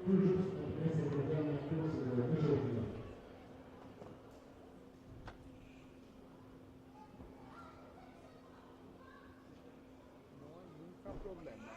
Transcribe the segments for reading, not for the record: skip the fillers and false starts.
nunca problema.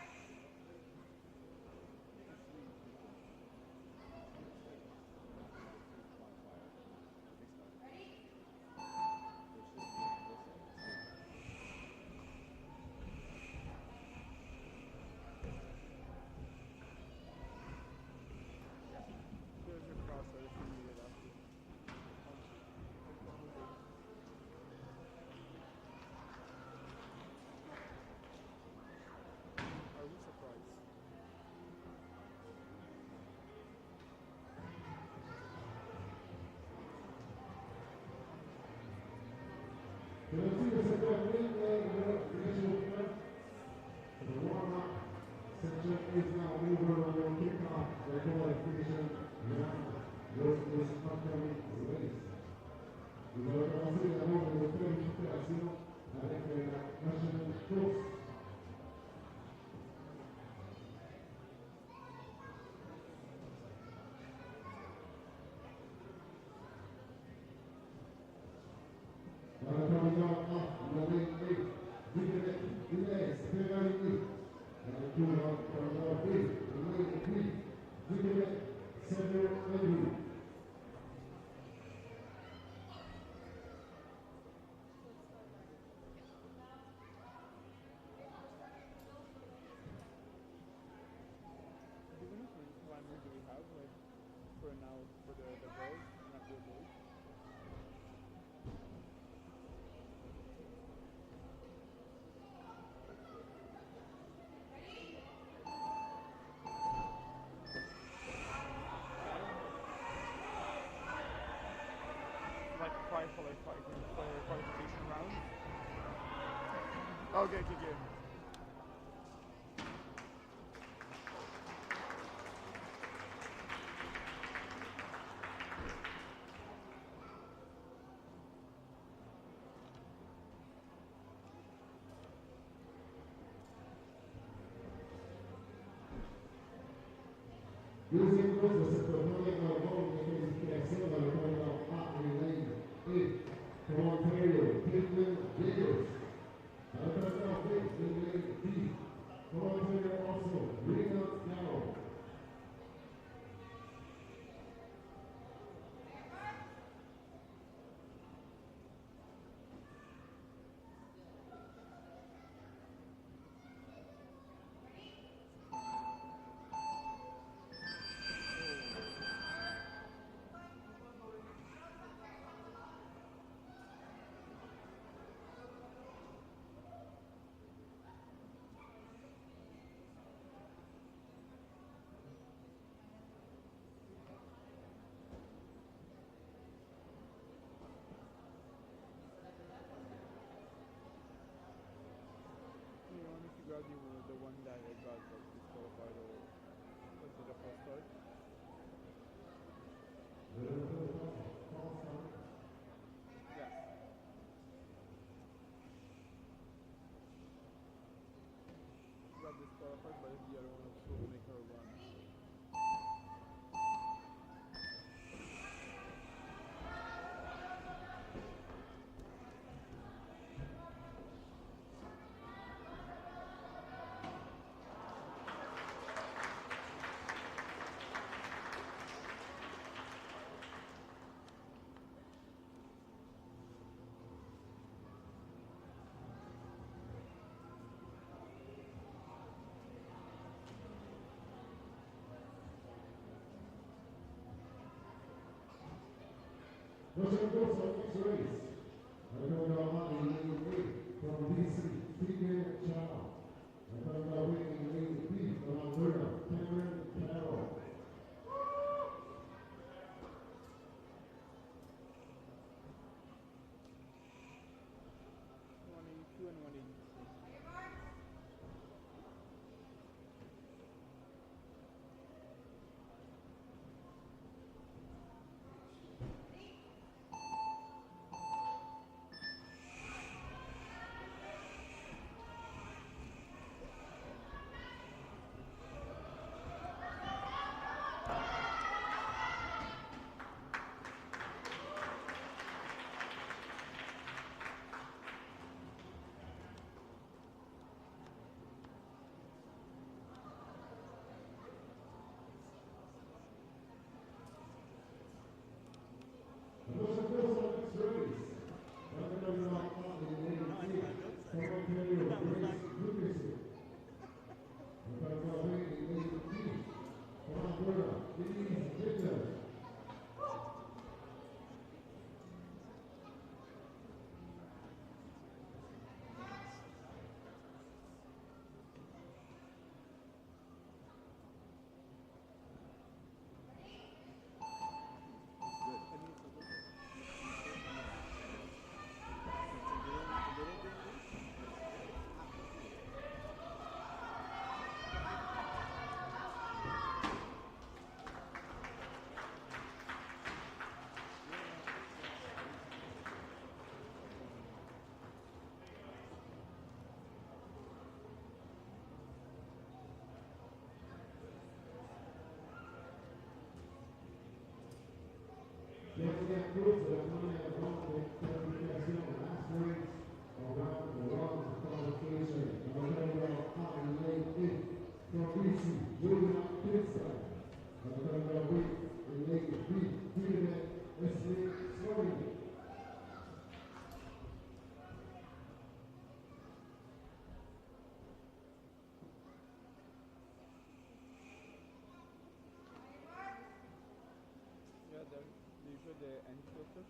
There's your crosshair if you need it after. Are we surprised? The warm-up section is now over on your kickoff. Therefore, finishing your upcoming race. Vous allez commencer d'abord une qualification avec la prochaine course. Dans la pavillon A, vous avez du Québec, du Escalade. Dans le tour de pavillon B, vous avez du Québec, Centre Avenue. Do we have like for now for the girls, not the boys? Like five for qualification round. Okay. Deuxième course de cette première rencontre de qualification dans le pavillon A et ligne et pour Montreal, Cleveland, Vegas. Dans le pavillon B et ligne D, pour Montreal also, Reno, Carroll. Grab you the one that I got like disqualified or was it a false start? Yes. Got disqualified, but the other one will still make her run. Prochaine course of next race. Le pavillon A et ligne B, from BC, Female Child. Le pavillon B et ligne B, from Alberta, Cameron Carroll. 182 and 183. Yeah, you put the end filter.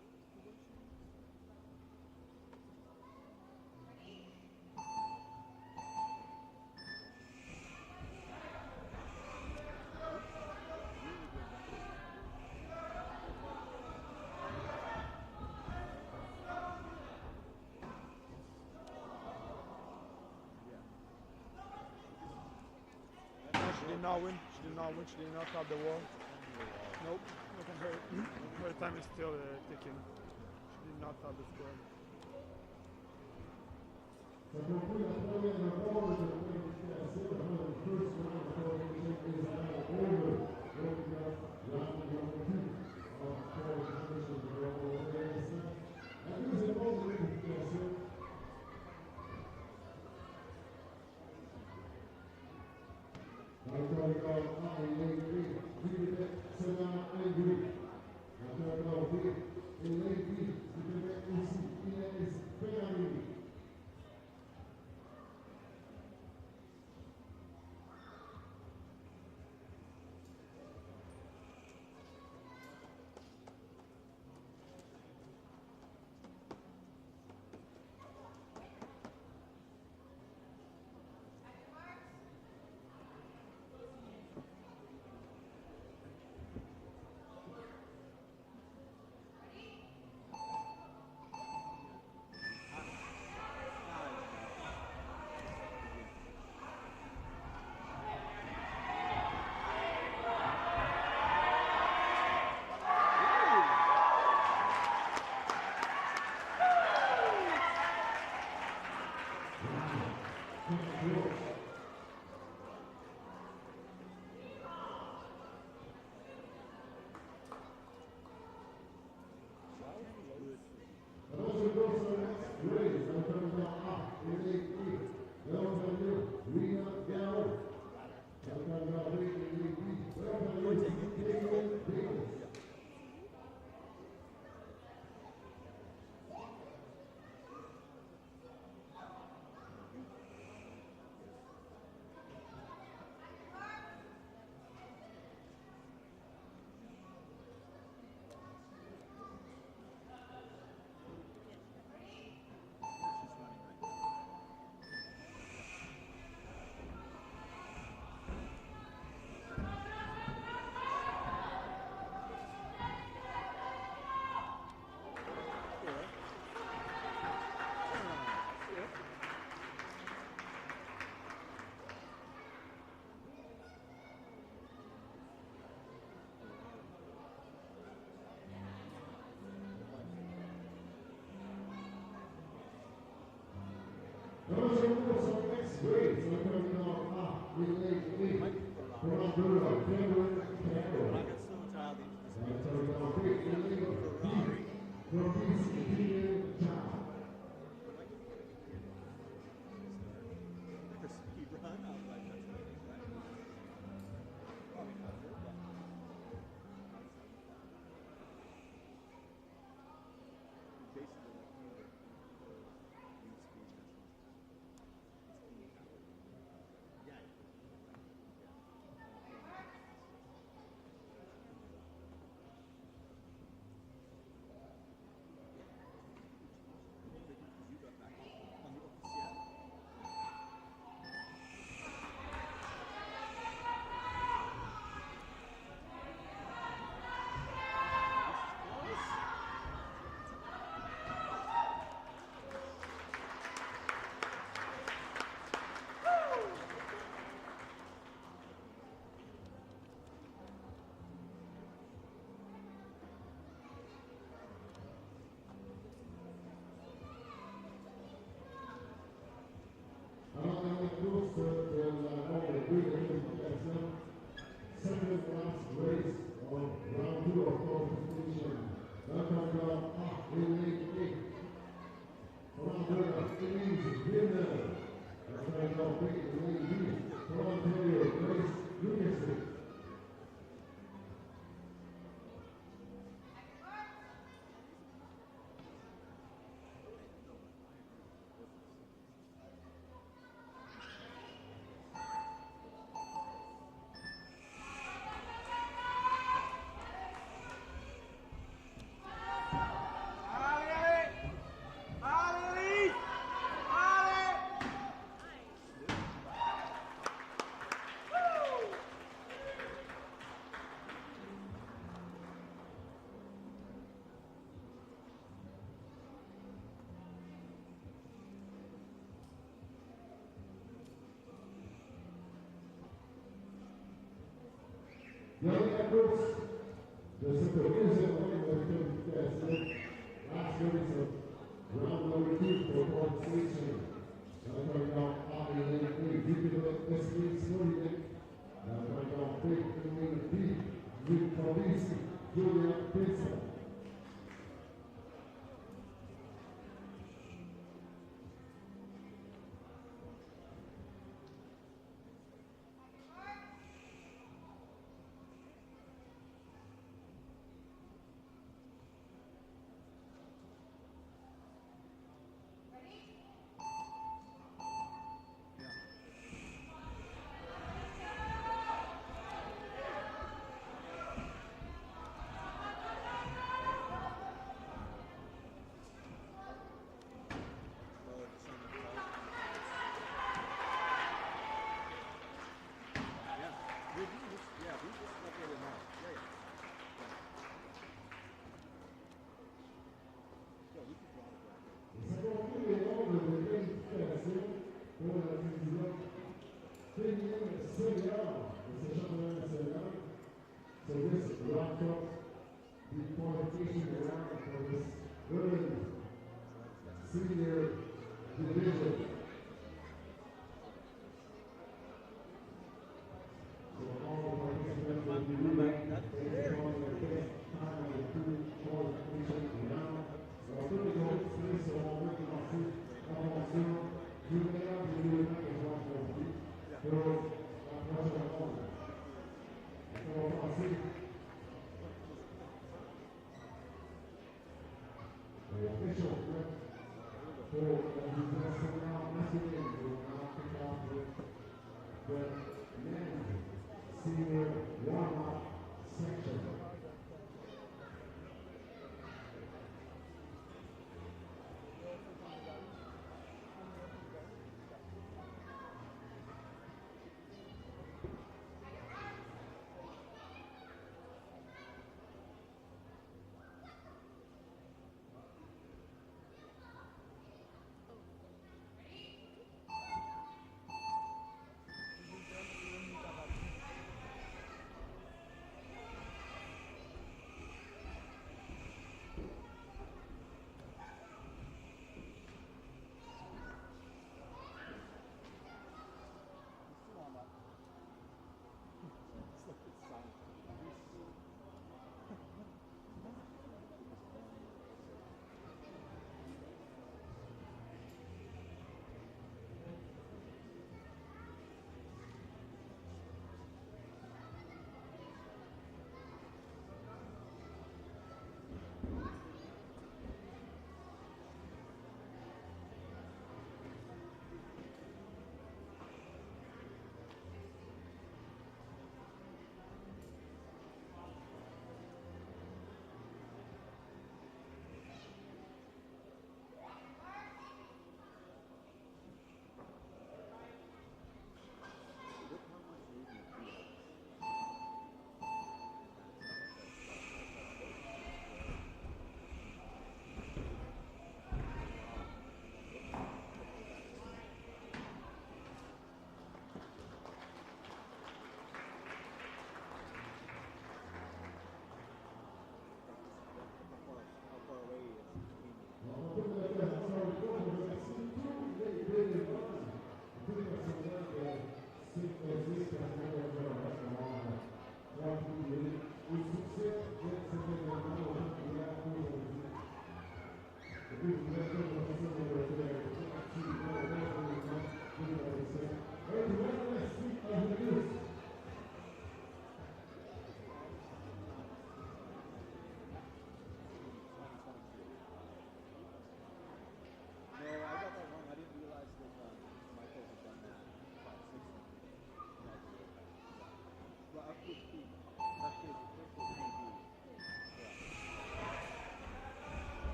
No, she did not win. She did not win. She did not top the wall. Nope. Look at her. Her time is still ticking. She did not top the square. ladies, winner. That's right, now, big lady, from Ontario, Grace Lucas. Young Edwards, the supervision of the last minutes of round number 2 for participation. Right now, Escalade Escalade, right now, big B, Luke Fabrice, Julia Pinson. So this wrapped up the qualification round for this women's senior division. So all participants will be moving based on their best time of the two qualification round. So I'm going to go through this all working on two, you may have to do it as well for the girls, not much of a moment. So I'll see. The official grip for the wrestling round yesterday will now kick off with the men's senior warm-up section.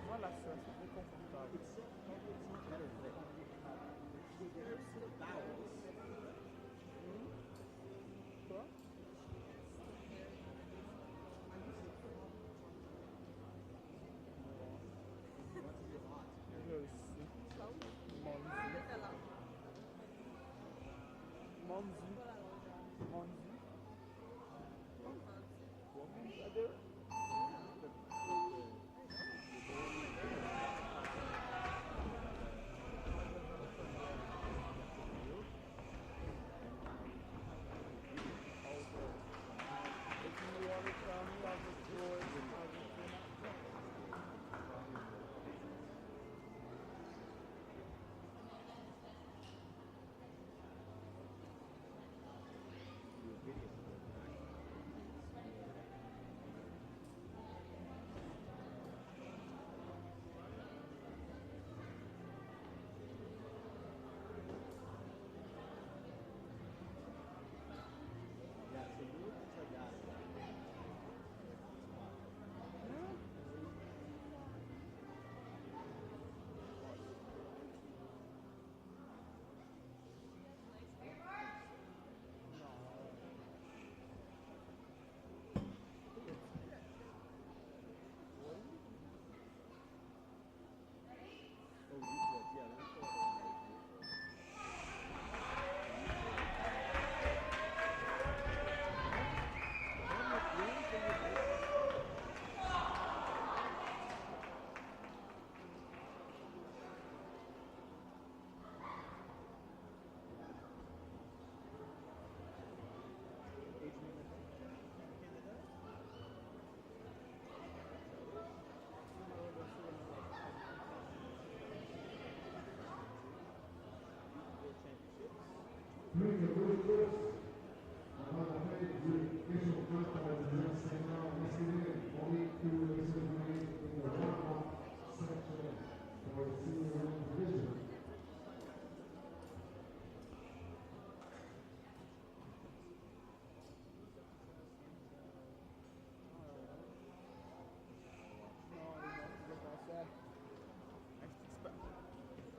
Voilà, ça, c'est très confortable. Quoi? Je sais. Monzi. Monzi. Monzi.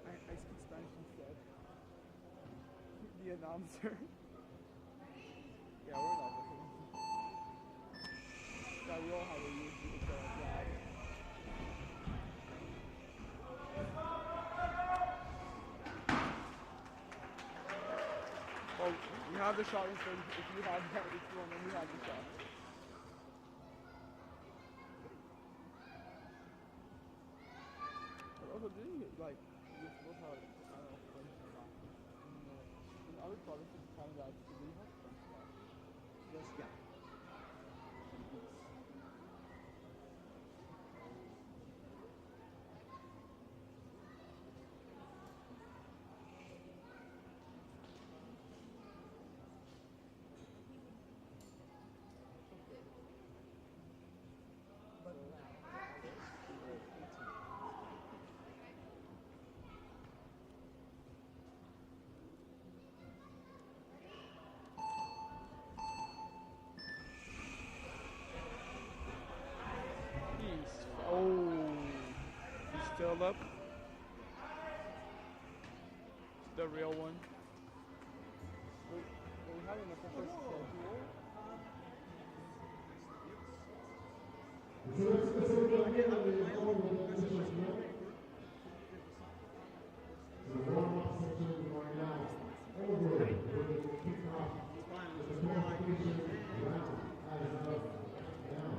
I speak Spanish instead. The announcer. Yeah, we're not listening. Yeah, we all have a USB to job. Well, we have the shot instead. If you have that, if you want, then we have the shot. But also, didn't you, like, you're supposed to have, I don't know, French stuff. In other provinces of Canada, they have French stuff. Yes, yeah. He's still up. The real one. We have an official schedule. The warm-up section right now over with the kickoff. The qualification round as of now.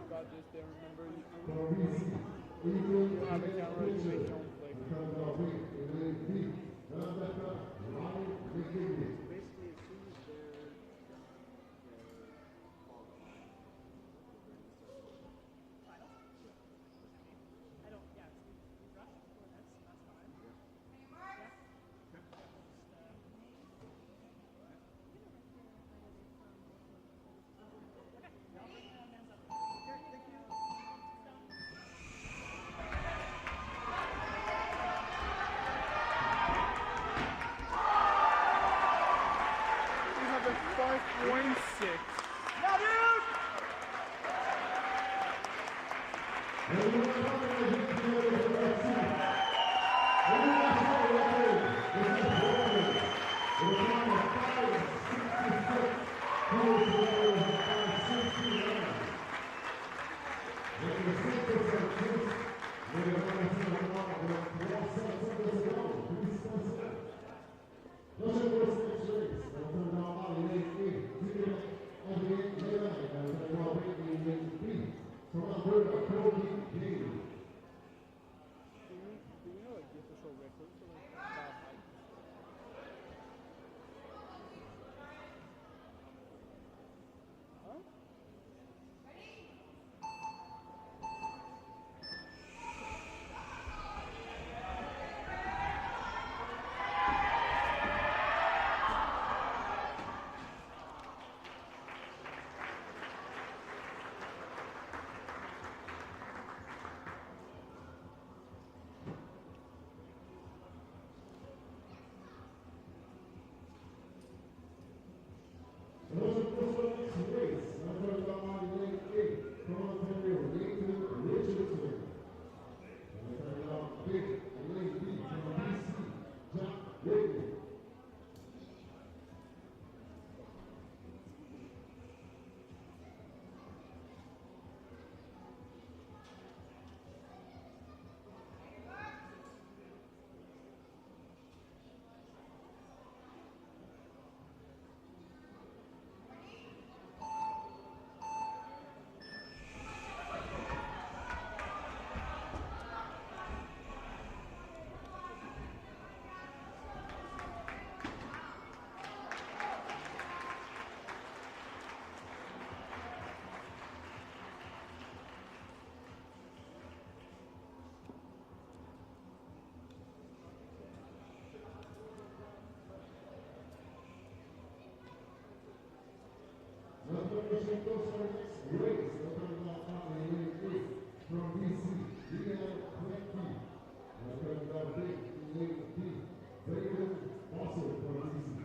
Got this there, remember you have a camera to make your own play. Basically, as soon as they're I don't, yeah, so we rushed before this, so that's fine. Yeah. Just, okay. goes for the next race. We're coming out in lane 8 from BC. Quebec. We're coming out big in lane B. Very also from BC.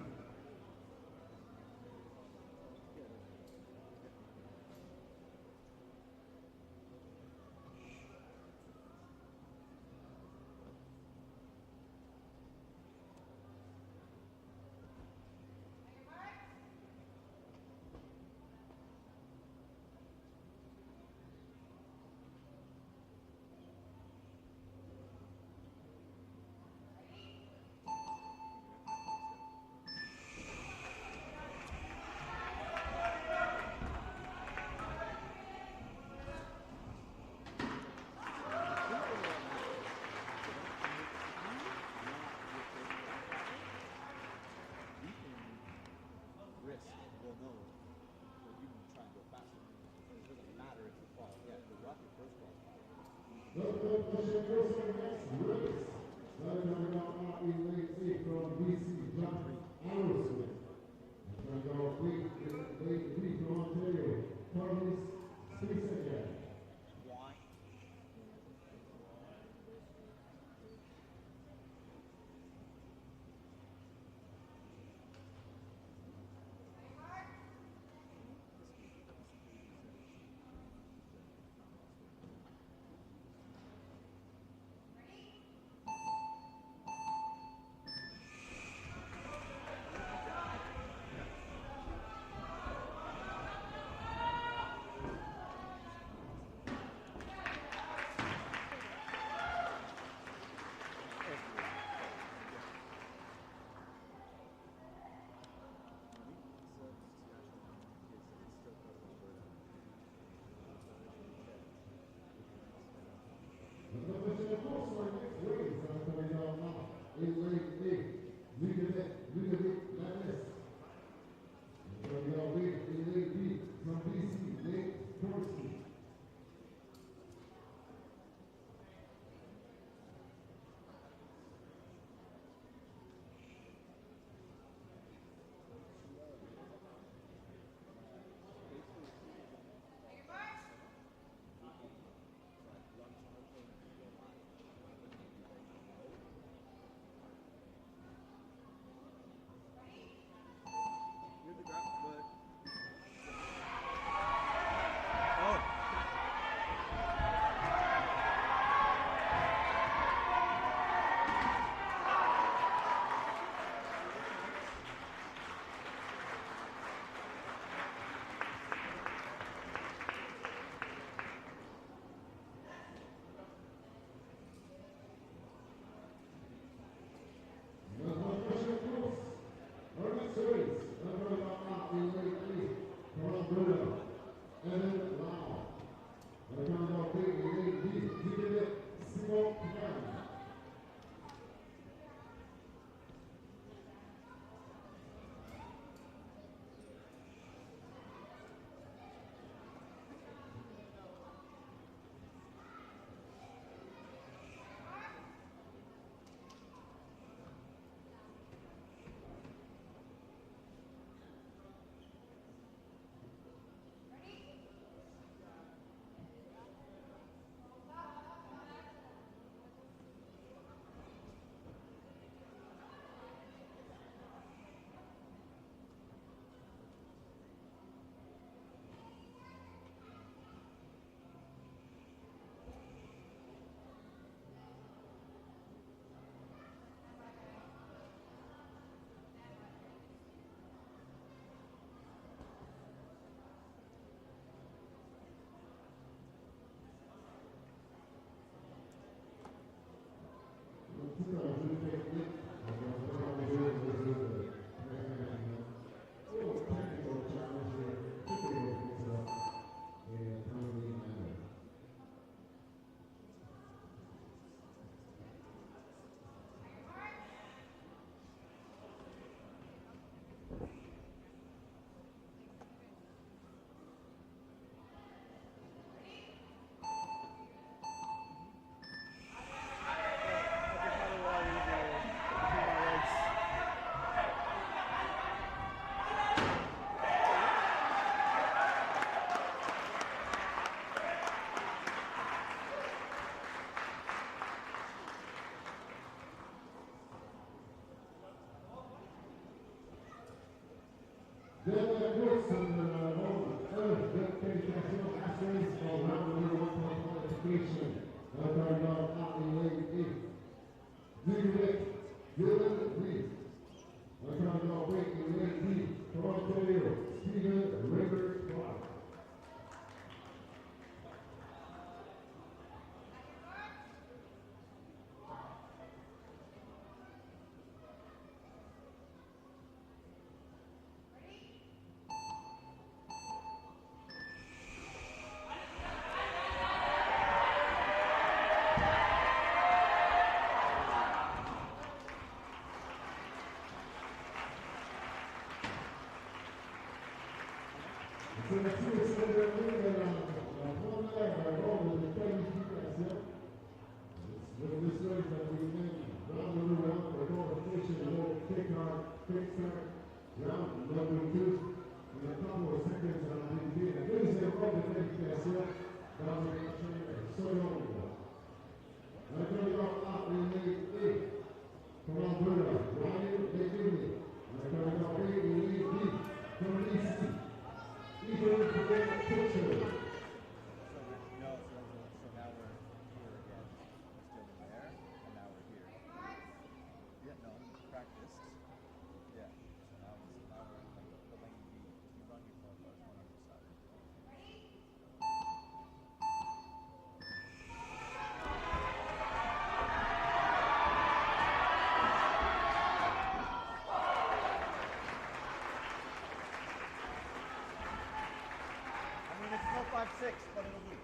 5-6, but it'll be.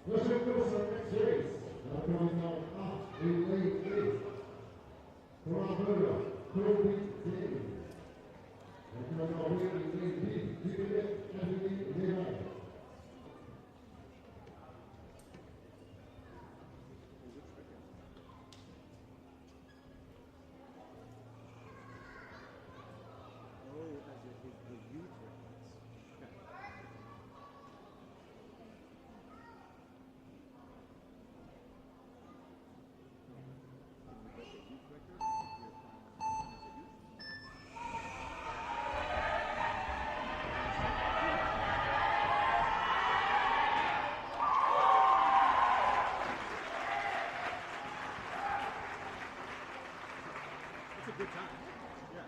Let's go to the next race. Now coming out in lane 8. From Alberta, Kobe Davis. And coming out in lane B, Juliet Anthony Levi. Good time. Yeah.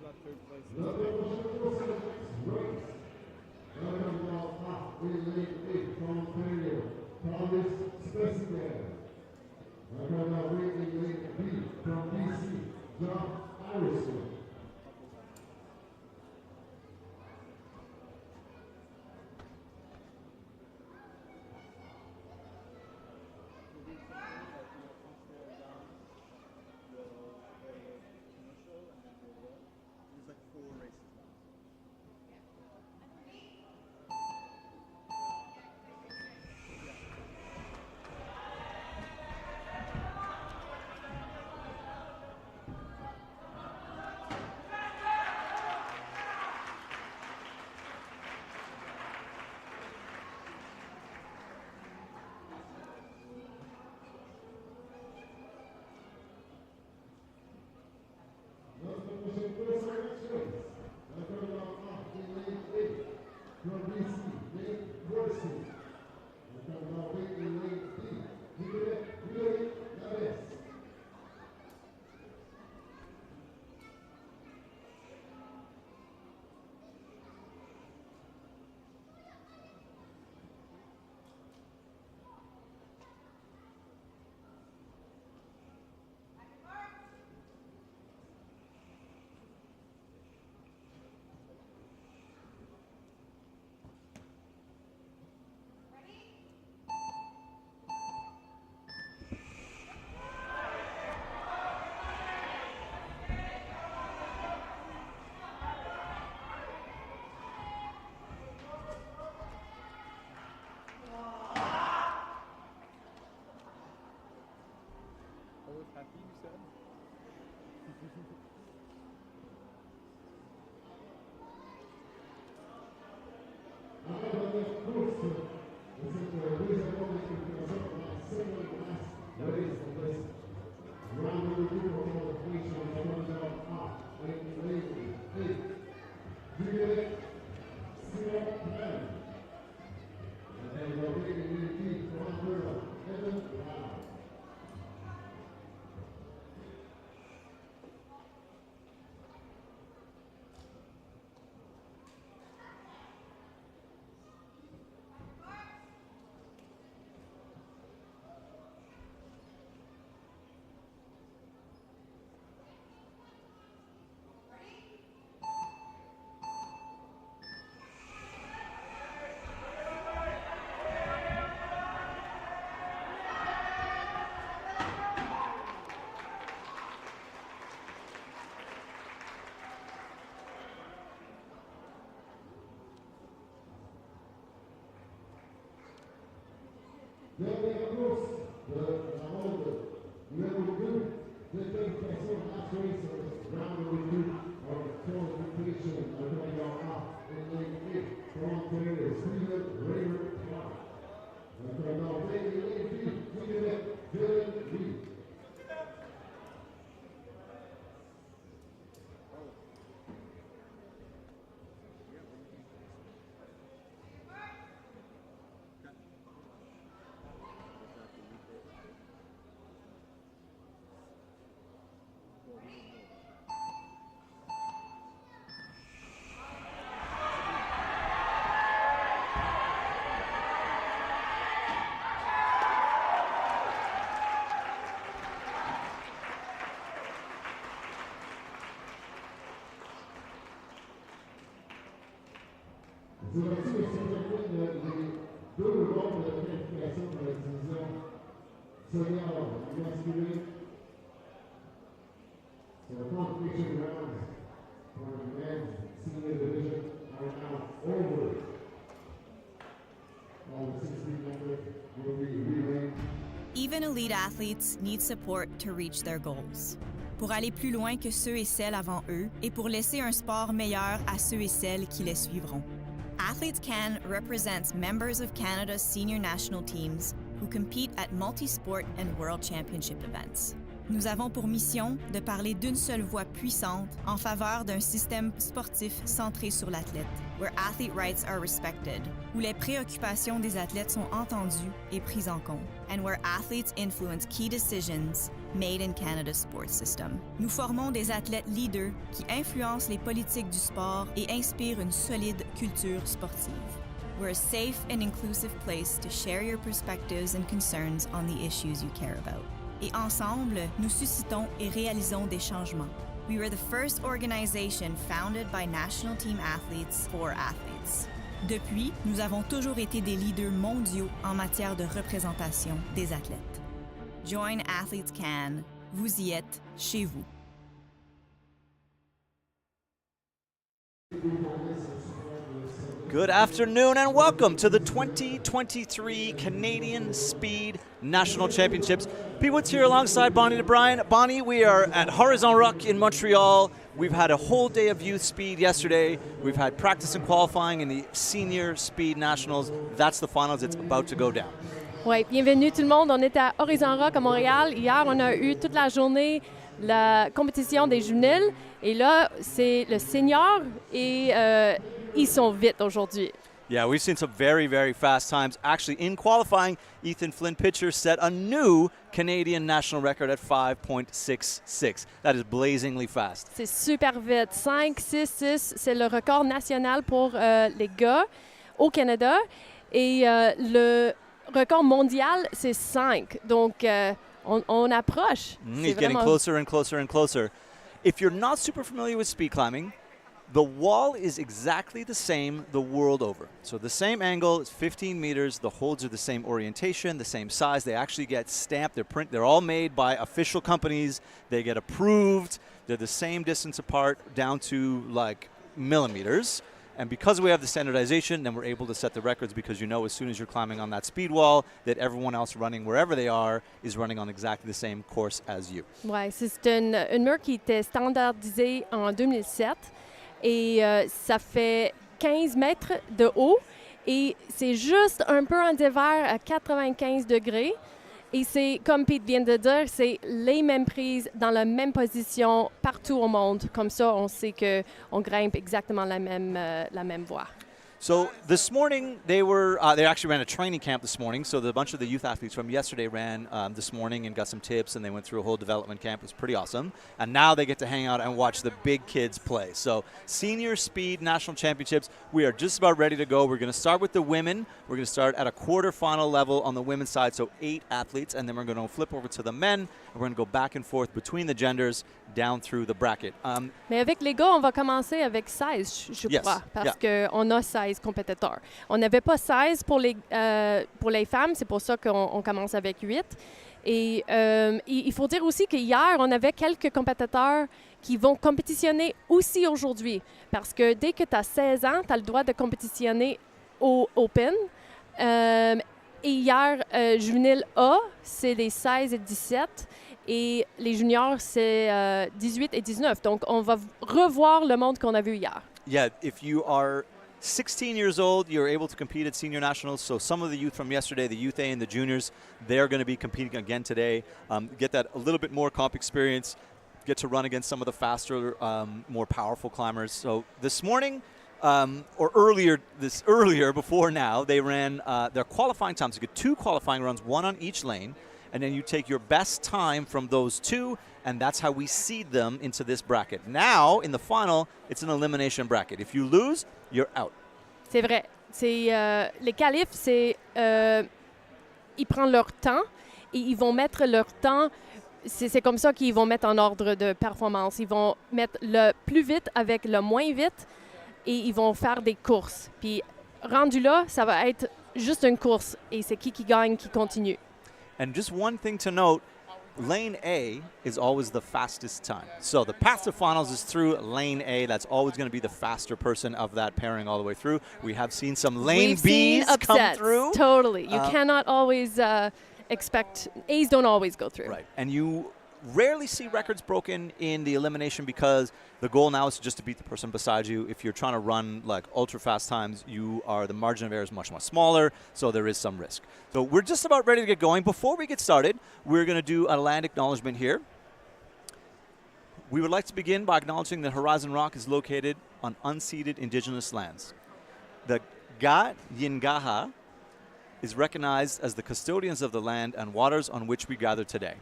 got third place. La prochaine course est la race. Numéro 1, Escalade from Ontario, Thomas Specimen. Numéro 8, Escalade B from BC, John Harrison. There's like 4 races now. Always happy, you said? Dernière course de la ronde numéro 2 de qualification round number 2 of qualification of the in lane 8 from Ontario, Stephen Raymond Clark. Now, lane 8, Dylan Lee. C'est là-dessus que se terminent les 2 rondes de qualification pour la division senior masculine. So the qualification rounds for the men's senior division are now over. All the 16 members will be relayed. Even elite athletes need support to reach their goals. Pour aller plus loin que ceux et celles avant eux et pour laisser un sport meilleur à ceux et celles qui les suivront. Athletes Can represents members of Canada's senior national teams who compete at multi-sport and world championship events. Nous avons pour mission de parler d'une seule voix puissante en faveur d'un système sportif centré sur l'athlète, where athlete rights are respected, où les préoccupations des athlètes sont entendues et prises en compte, and where athletes influence key decisions made in Canada's sports system. Nous formons des athlètes leaders qui influencent les politiques du sport et inspirent une solide culture sportive. We're a safe and inclusive place to share your perspectives and concerns on the issues you care about. Et ensemble, nous suscitons et réalisons des changements. We were the first organization founded by national team athletes for athletes. Depuis, nous avons toujours été des leaders mondiaux en matière de représentation des athlètes. Join Athletes Can. Vous y êtes chez vous. Good afternoon and welcome to the 2023 Canadian Speed National Championships. Pete Woods here alongside Bonnie DeBryan. Bonnie, we are at Horizon Rock in Montreal. We've had a whole day of youth speed yesterday. We've had practice and qualifying in the Senior Speed Nationals. That's the finals. It's about to go down. Oui, bienvenue tout le monde. On est à Horizon Rock à Montréal. Hier, on a eu toute la journée la compétition des juvéniles. Et là, c'est le senior et ils sont vite aujourd'hui. Yeah, we've seen some very, very fast times. Actually, in qualifying, Ethan Flynn Pitcher set a new Canadian national record at 5.66. That is blazingly fast. C'est super vite. 5.66, c'est le record national pour les gars au Canada. Et le record mondial, c'est 5. Donc, on approche. He's getting closer and closer and closer. If you're not super familiar with speed climbing, the wall is exactly the same the world over. So the same angle, it's 15 meters. The holds are the same orientation, the same size. They actually get stamped. They're all made by official companies. They get approved. They're the same distance apart down to like millimeters. And because we have the standardization, then we're able to set the records because you know as soon as you're climbing on that speed wall that everyone else running wherever they are is running on exactly the same course as you. Oui, c'est une mur qui était standardisée en 2007 et ça fait 15 mètres de haut et c'est juste un peu en dévers à 95 degrés. Et c'est, comme Pete vient de dire, c'est les mêmes prises dans la même position partout au monde. Comme ça, on sait qu'on grimpe exactement la même voie. So this morning, they actually ran a training camp this morning. So a bunch of the youth athletes from yesterday ran this morning and got some tips, and they went through a whole development camp. It was pretty awesome. And now they get to hang out and watch the big kids play. So Senior Speed National Championships, we are just about ready to go. We're going to start with the women. We're going to start at a quarterfinal level on the women's side, so 8 athletes, and then we're going to flip over to the men, and we're going to go back and forth between the genders down through the bracket. Mais avec les gars, on va commencer avec 16, je crois, parce qu'on a 16 compétiteurs. On n'avait pas 16 pour les femmes, c'est pour ça qu'on commence avec 8. Et il faut dire aussi qu'hier, on avait quelques compétiteurs qui vont compétitionner aussi aujourd'hui. Parce que dès que tu as 16 ans, tu as le droit de compétitionner au Open. Et hier, juvénile A, c'est les 16 et 17. Et les juniors, c'est 18 et 19. Donc, on va revoir le monde qu'on a vu hier. Yeah, if you are 16 years old, you're able to compete at senior nationals. So some of the youth from yesterday, the youth A and the juniors, they're going to be competing again today. Get that a little bit more comp experience, get to run against some of the faster, more powerful climbers. So this morning, or earlier before now, they ran their qualifying times. You get 2 qualifying runs, 1 on each lane. And then you take your best time from those 2, and that's how we seed them into this bracket. Now, in the final, it's an elimination bracket. If you lose, you're out. C'est vrai. Les qualifs, ils prennent leur temps et ils vont mettre leur temps. C'est comme ça qu'ils vont mettre en ordre de performance. Ils vont mettre le plus vite avec le moins vite et ils vont faire des courses. Puis, rendu là, ça va être juste une course et c'est qui gagne, qui continue. And just one thing to note, lane A is always the fastest time. So the path to finals is through lane A. That's always going to be the faster person of that pairing all the way through. We have seen some lane Bs come through. Totally. You cannot always expect, A's don't always go through. Right. And you rarely see records broken in the elimination because the goal now is just to beat the person beside you. If you're trying to run like ultra fast times, the margin of error is much, much smaller, so there is some risk. So we're just about ready to get going. Before we get started, we're going to do a land acknowledgement here. We would like to begin by acknowledging that Horizon Rock is located on unceded Indigenous lands. The Ga Yingaha is recognized as the custodians of the land and waters on which we gather today.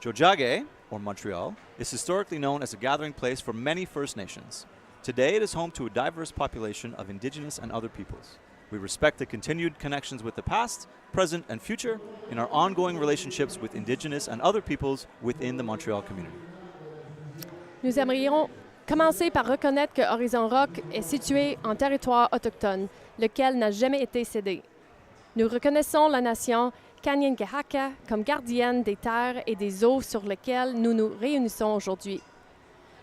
Tiohtià:ke, or Montreal, is historically known as a gathering place for many First Nations. Today it is home to a diverse population of Indigenous and other peoples. We respect the continued connections with the past, present, and future in our ongoing relationships with Indigenous and other peoples within the Montreal community. Nous aimerions commencer par reconnaître que Horizon Rock est situé en territoire autochtone, lequel n'a jamais été cédé. Nous reconnaissons la nation Kanien'kehá:ka comme gardienne des terres et des eaux sur lesquelles nous nous réunissons aujourd'hui.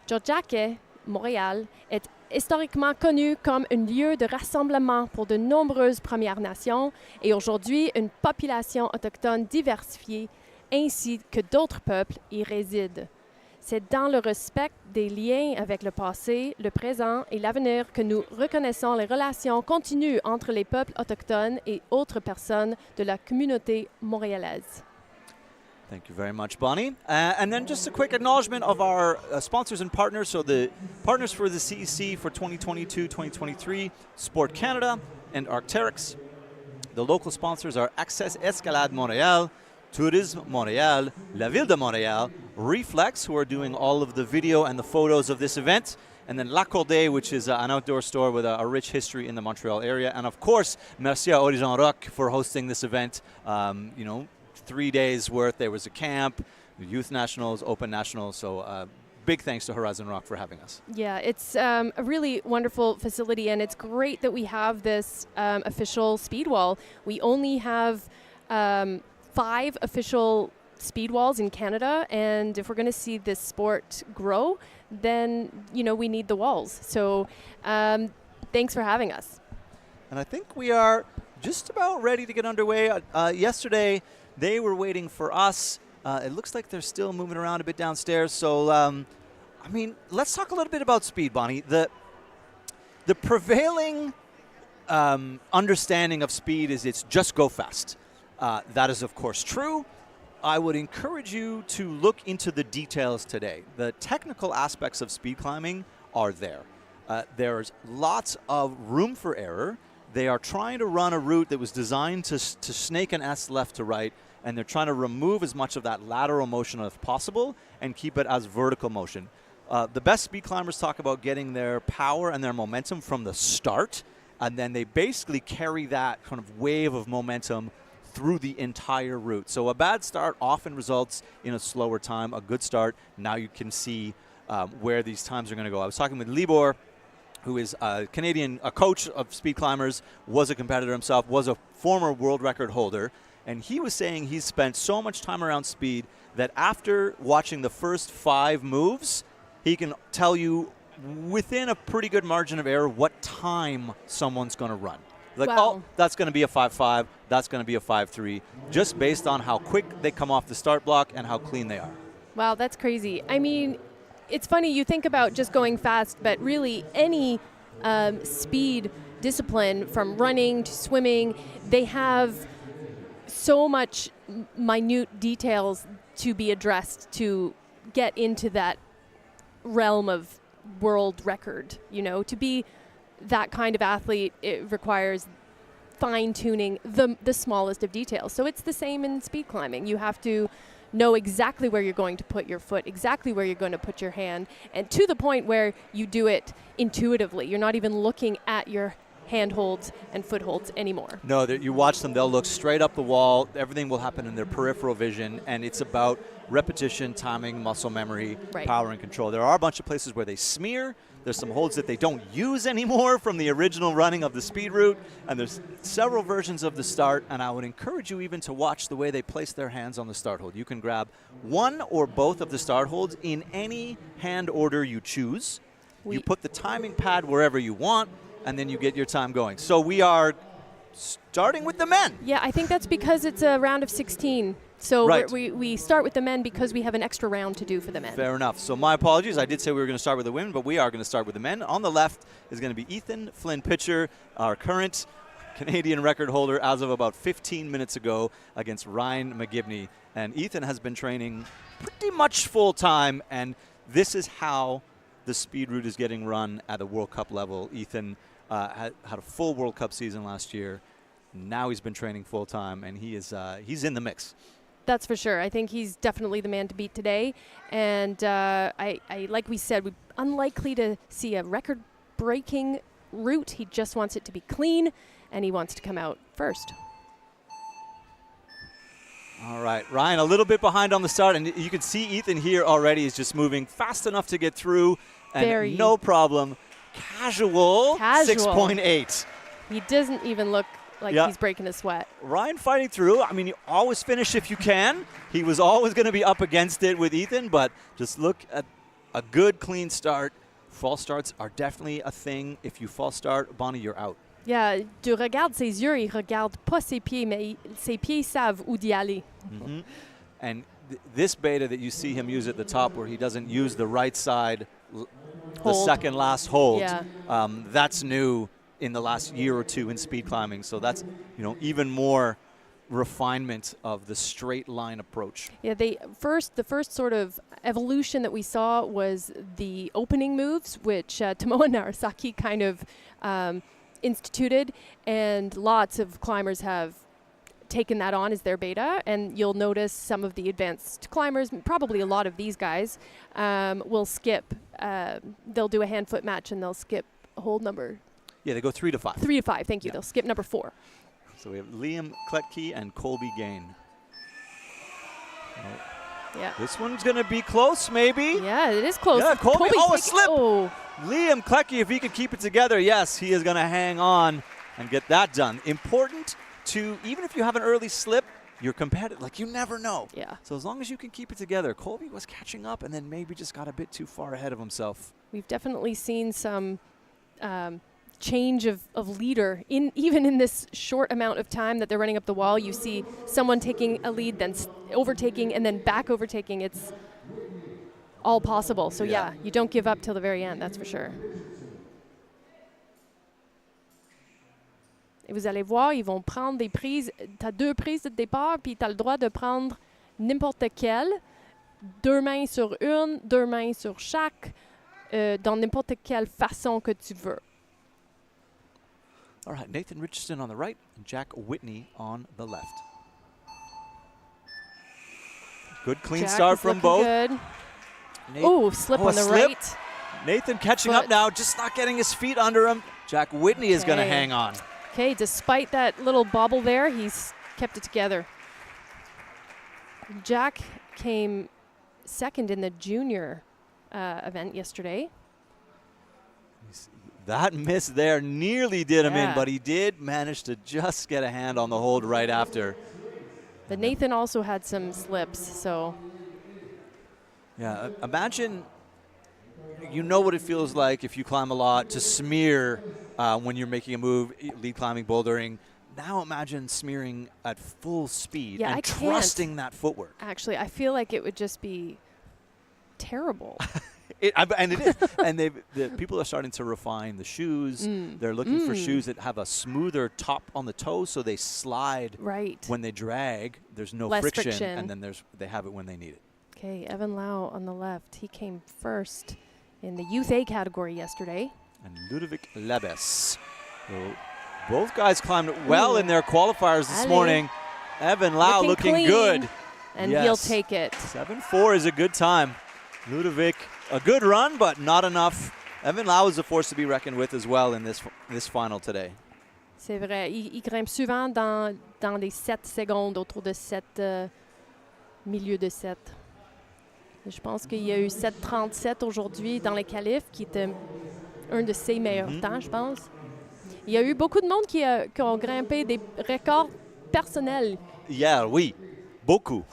Tiohtià:ke, Montréal, est historiquement connu comme un lieu de rassemblement pour de nombreuses Premières Nations et aujourd'hui une population autochtone diversifiée ainsi que d'autres peuples y résident. C'est dans le respect des liens avec le passé, le présent et l'avenir que nous reconnaissons les relations continues entre les peuples autochtones et autres personnes de la communauté montréalaise. Thank you very much, Bonnie. And then just a quick acknowledgement of our sponsors and partners. So the partners for the CEC for 2022-2023, Sport Canada and Arc'teryx. The local sponsors are Access Escalade Montréal, Tourisme Montréal, La Ville de Montréal, Reflex, who are doing all of the video and the photos of this event, and then L'Accordé, which is an outdoor store with a rich history in the Montreal area. And of course, merci à Horizon Rock for hosting this event. 3 days worth. There was a camp, youth nationals, open nationals. So big thanks to Horizon Rock for having us. Yeah, it's a really wonderful facility, and it's great that we have this official speed wall. We only have 5 official speed walls in Canada, and if we're going to see this sport grow, then we need the walls. So thanks for having us. And I think we are just about ready to get underway. Yesterday, they were waiting for us. It looks like they're still moving around a bit downstairs. So, let's talk a little bit about speed, Bonnie. The prevailing understanding of speed is it's just go fast. That is, of course, true. I would encourage you to look into the details today. The technical aspects of speed climbing are there. There's lots of room for error. They are trying to run a route that was designed to snake an S left to right, and they're trying to remove as much of that lateral motion as possible and keep it as vertical motion. The best speed climbers talk about getting their power and their momentum from the start, and then they basically carry that kind of wave of momentum through the entire route. So a bad start often results in a slower time. A good start, now you can see where these times are going to go. I was talking with Libor, who is a Canadian, a coach of speed climbers, was a competitor himself, was a former world record holder, and he was saying he's spent so much time around speed that after watching the first 5 moves, he can tell you within a pretty good margin of error what time someone's going to run. Like, wow. Oh, that's going to be a 5.5, that's going to be a 5.3, just based on how quick they come off the start block and how clean they are. Wow, that's crazy. I mean, it's funny, you think about just going fast, but really any speed discipline, from running to swimming, they have so much minute details to be addressed to get into that realm of world record. To be that kind of athlete, it requires fine-tuning the smallest of details. So it's the same in speed climbing. You have to know exactly where you're going to put your foot, exactly where you're going to put your hand, and to the point where you do it intuitively. You're not even looking at your handholds and footholds anymore. No, you watch them, they'll look straight up the wall. Everything will happen in their peripheral vision, and it's about repetition, timing, muscle memory, right. Power, and control. There are a bunch of places where they smear. There's some holds that they don't use anymore from the original running of the speed route, and there's several versions of the start, and I would encourage you even to watch the way they place their hands on the start hold. You can grab one or both of the start holds in any hand order you choose. You put the timing pad wherever you want, and then you get your time going. So we are starting with the men. Yeah, I think that's because it's a round of 16. So right. we start with the men because we have an extra round to do for the men. Fair enough. So my apologies. I did say we were going to start with the women, but we are going to start with the men. On the left is going to be Ethan Flynn Pitcher, our current Canadian record holder as of about 15 minutes ago against Ryan McGivney. And Ethan has been training pretty much full time, and this is how the speed route is getting run at a World Cup level. Ethan had a full World Cup season last year. Now he's been training full time, and he's in the mix. That's for sure. I think he's definitely the man to beat today. And I like we said, we're unlikely to see a record-breaking route. He just wants it to be clean, and he wants to come out first. All right, Ryan, a little bit behind on the start, and you can see Ethan here already is just moving fast enough to get through, and no problem. Casual. 6.8. He doesn't even look like he's breaking a sweat. Ryan fighting through. I mean, you always finish if you can. He was always going to be up against it with Ethan, but just look at a good, clean start. False starts are definitely a thing. If you false start, Bonnie, you're out. Yeah, tu regardes ses yeux, il regarde pas ses pieds, mais ses pieds savent où d'y aller. Mm-hmm. And this beta that you see him use at the top, where he doesn't use the right side, the second last hold, that's new in the last year or two in speed climbing. So that's, even more refinement of the straight line approach. Yeah, the first sort of evolution that we saw was the opening moves, which Tomoa Narasaki kind of instituted, and lots of climbers have taken that on as their beta. And you'll notice some of the advanced climbers, probably a lot of these guys, will skip. They'll do a hand-foot match and they'll skip hold number. Yeah, they go 3 to 5. 3 to 5, thank you. They'll skip number 4. So we have Liam Kletke and Colby Gain. Yeah. This one's going to be close, maybe. Yeah, it is close. Yeah, Colby. A slip. Oh. Liam Kletke, if he can keep it together, yes, he is going to hang on and get that done. Important to, even if you have an early slip, you're competitive. Like, you never know. Yeah. So as long as you can keep it together. Colby was catching up and then maybe just got a bit too far ahead of himself. We've definitely seen some change of leader even in this short amount of time that they're running up the wall. You see someone taking a lead, then overtaking, and then back overtaking. It's all possible. So yeah, you don't give up till the very end, that's for sure. Et vous allez voir, ils vont prendre des prises. Tu as 2 prises de départ, puis tu as le droit de prendre n'importe quelle. 2 mains sur une, 2 mains sur chaque, dans n'importe quelle façon que tu veux. All right, Nathan Richardson on the right, and Jack Whitney on the left. Good clean start from both. Good. Oh, slip on the right. Nathan catching up now, just not getting his feet under him. Jack Whitney is going to hang on. Okay, despite that little bobble there, he's kept it together. Jack came second in the junior event yesterday. That miss there nearly did him in, but he did manage to just get a hand on the hold right after. But Nathan also had some slips, so. Yeah, imagine, you know what it feels like if you climb a lot to smear when you're making a move, lead climbing, bouldering. Now imagine smearing at full speed and trusting that footwork. Actually, I feel like it would just be terrible. And it is. And the people are starting to refine the shoes. They're looking for shoes that have a smoother top on the toe, so they slide when they drag. There's no friction, and then they have it when they need it. Okay, Evan Lau on the left. He came first in the Youth A category yesterday. And Ludovic Lebes. So both guys climbed well in their qualifiers this morning. Evan Lau looking good. And he'll take it. 7.4 is a good time. Ludovic, a good run, but not enough. Evan Lau is a force to be reckoned with as well in this final today. C'est vrai. Il grimpe souvent dans les 7 secondes, autour de 7, milieu de 7. Je pense qu'il y a eu 7.37 aujourd'hui dans les qualifs, qui était un de ses meilleurs temps, je pense. Il y a eu beaucoup de monde qui ont grimpé des records personnels. Yeah, oui. Beaucoup.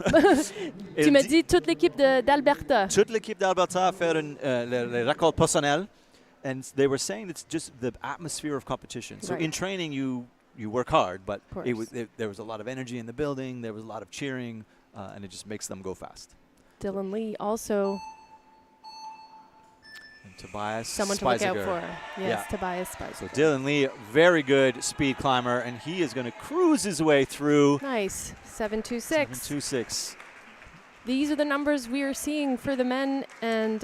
Tu me dis toute l'équipe d'Alberta. Toute l'équipe d'Alberta a fait le record personnel. And they were saying it's just the atmosphere of competition. So in training, you work hard, but there was a lot of energy in the building. There was a lot of cheering, and it just makes them go fast. Dylan Lee also. And Tobias Someone Speisiger. To look out for. Yes, Tobias Speisiger. So Dylan Lee, very good speed climber, and he is going to cruise his way through. Nice. 7.26. 7.26. these are the numbers we are seeing for the men, and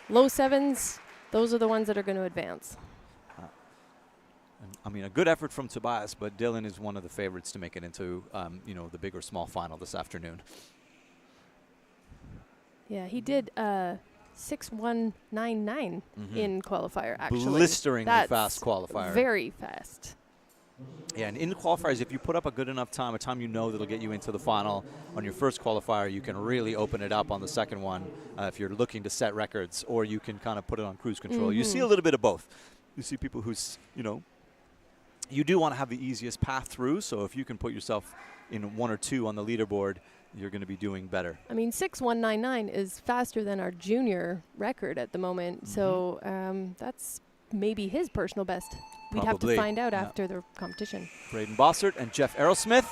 low sevens, those are the ones that are going to advance. I mean, a good effort from Tobias, but Dylan is one of the favorites to make it into, the big or small final this afternoon. Yeah, he did 6:199 in qualifier, actually. Blisteringly fast qualifier. Very fast. Yeah, and in qualifiers, if you put up a good enough time, a time you know that'll get you into the final on your first qualifier, you can really open it up on the second one if you're looking to set records, or you can kind of put it on cruise control. You see a little bit of both. You see people who's, you do want to have the easiest path through, so if you can put yourself in 1 or 2 on the leaderboard, you're going to be doing better. I mean, 6:199 is faster than our junior record at the moment, so that's maybe his personal best. We'd have to find out after the competition. Braden Bossert and Jeff Aerosmith.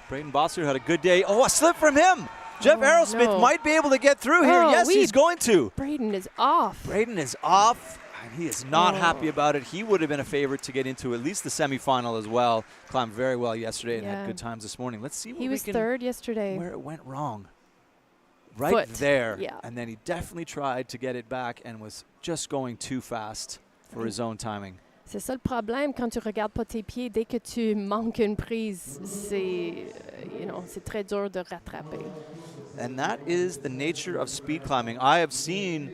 Braden Bossert had a good day. Oh, a slip from him. Jeff Aerosmith might be able to get through here. Yes, he's going to. Braden is off. Braden is off. And he is not happy about it. He would have been a favorite to get into at least the semifinal as well. Climbed very well yesterday and had good times this morning. Let's see what he was third yesterday. Where it went wrong. Right there. Yeah. And then he definitely tried to get it back and was just going too fast for his own timing. C'est ça le problème quand tu regardes pas tes pieds. Dès que tu manques une prise, c'est très dur de rattraper. And that is the nature of speed climbing. I have seen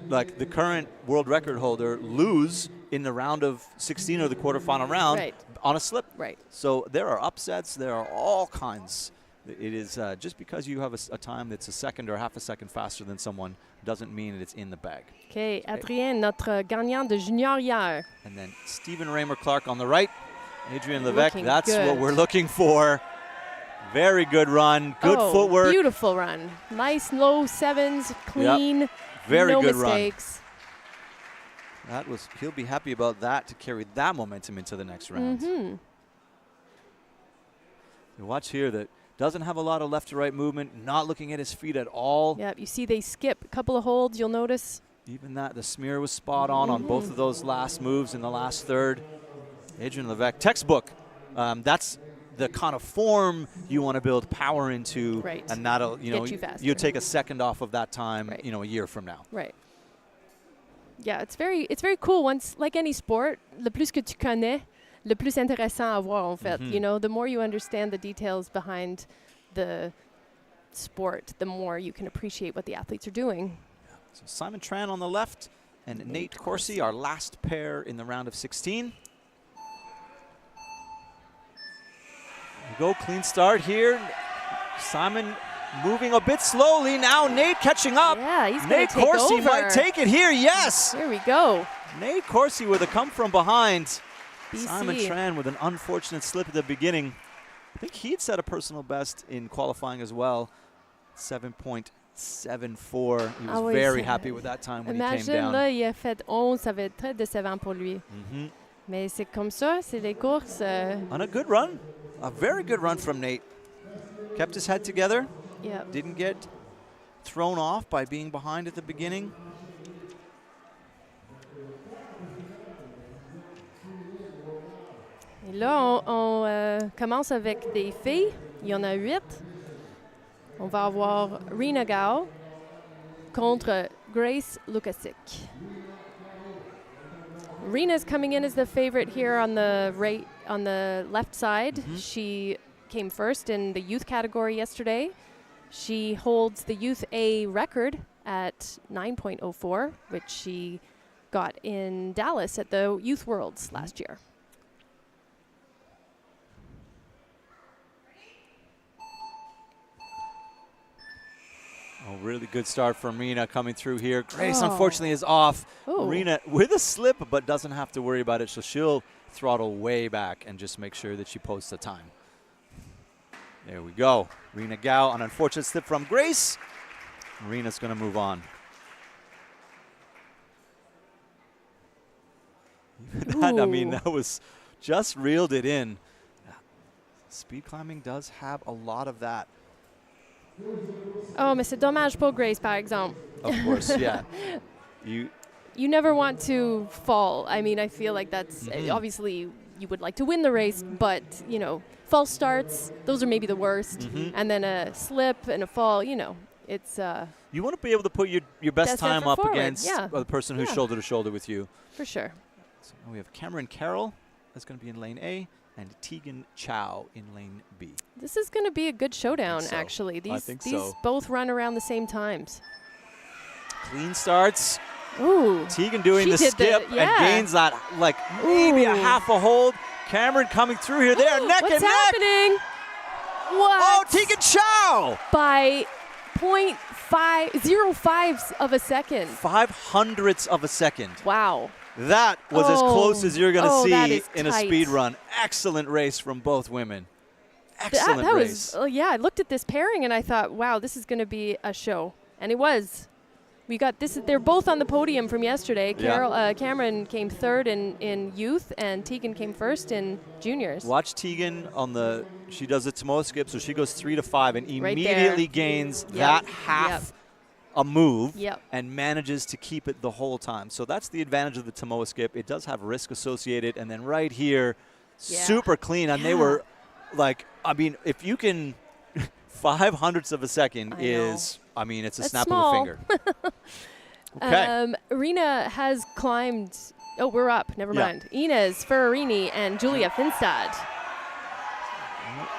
like the current world record holder lose in the round of 16 or the quarterfinal round on a slip. Right. So there are upsets. There are all kinds. It is just because you have a time that's a second or half a second faster than someone doesn't mean it's in the bag. Okay, Adrien, notre gagnant de junior hier. And then Stephen Raymer-Clark on the right. Adrian Levesque, that's what we're looking for. Very good run, good footwork. Beautiful run. Nice low sevens, clean, yep. Very good mistakes. Run. He'll be happy about that to carry that momentum into the next round. You watch here that doesn't have a lot of left to right movement, not looking at his feet at all. Yeah, you see they skip a couple of holds, you'll notice. Even that, the smear was spot on both of those last moves in the last third. Adrian Levesque, textbook. That's the kind of form you want to build power into, and that'll you'll take a second off of that time, a year from now. Right. Yeah, it's very cool. Once, like any sport, le plus que tu connais, le plus intéressant à voir en fait. The more you understand the details behind the sport, the more you can appreciate what the athletes are doing. So Simon Tran on the left and Nate Corsi, our last pair in the round of 16. Go clean start here. Simon moving a bit slowly now. Nate catching up. Yeah, he's going to take Corsi over. might take it here. Yes. Here we go. Nate Corsi with a come from behind. BC. Simon Tran with an unfortunate slip at the beginning. I think he'd set a personal best in qualifying as well. 7.74. He was very happy with that time when he came down. Imagine, là, il a fait 11. Ça va être très décevant pour lui. Mais c'est comme ça, c'est les courses. On a good run. A very good run from Nate. Kept his head together. Yep. Didn't get thrown off by being behind at the beginning. Et là, on commence avec des filles. Il y en a 8. On va avoir Rena Gao contre Grace Lukasic. Rena's coming in as the favorite here on the left side. She came first in the youth category yesterday. She holds the youth A record at 9.04, which she got in Dallas at the Youth Worlds last year. Oh, really good start from Rena coming through here. Grace, unfortunately, is off. Rena with a slip, but doesn't have to worry about it, so she'll throttle way back and just make sure that she posts a time. There we go. Rena Gao, an unfortunate slip from Grace. Rena's going to move on. That was just reeled it in. Speed climbing does have a lot of that. Oh, mais c'est dommage pour Grace, par exemple. Of course, yeah. You never want to fall. I mean, I feel like that's obviously you would like to win the race, but, you know, false starts, those are maybe the worst. And then a slip and a fall, you know, it's... you want to be able to put your best time up forward. against the person who's shoulder to shoulder with you. For sure. So we have Cameron Carroll that's going to be in lane A, and Tegan Chow in lane B. This is going to be a good showdown, actually. These both run around the same times. Clean starts. Ooh. Tegan doing the skip and gains that, like, maybe a half a hold. Cameron coming through here. They are neck and neck. What's happening? What? Oh, Tegan Chow! By 0.05 of a second. 0.05 of a second. Wow. That was as close as you're going to see in a tight. speed run. Excellent race from both women. Excellent race. I looked at this pairing and I thought, wow, this is going to be a show. And it was. We got this. They're both on the podium from yesterday. Cameron came third in youth, and Tegan came first in juniors. Watch Tegan she does the Tomoa skip, so she goes 3 to 5 and immediately gains that half a move and manages to keep it the whole time. So that's the advantage of the Tomoa skip. It does have risk associated, and then right here, super clean. And they were like, I mean, if you can, 0.05 of a second it's a snap of a finger. Okay. Arena has climbed. Oh, we're up. Never mind. Ines Ferrarini and Julia Finstad.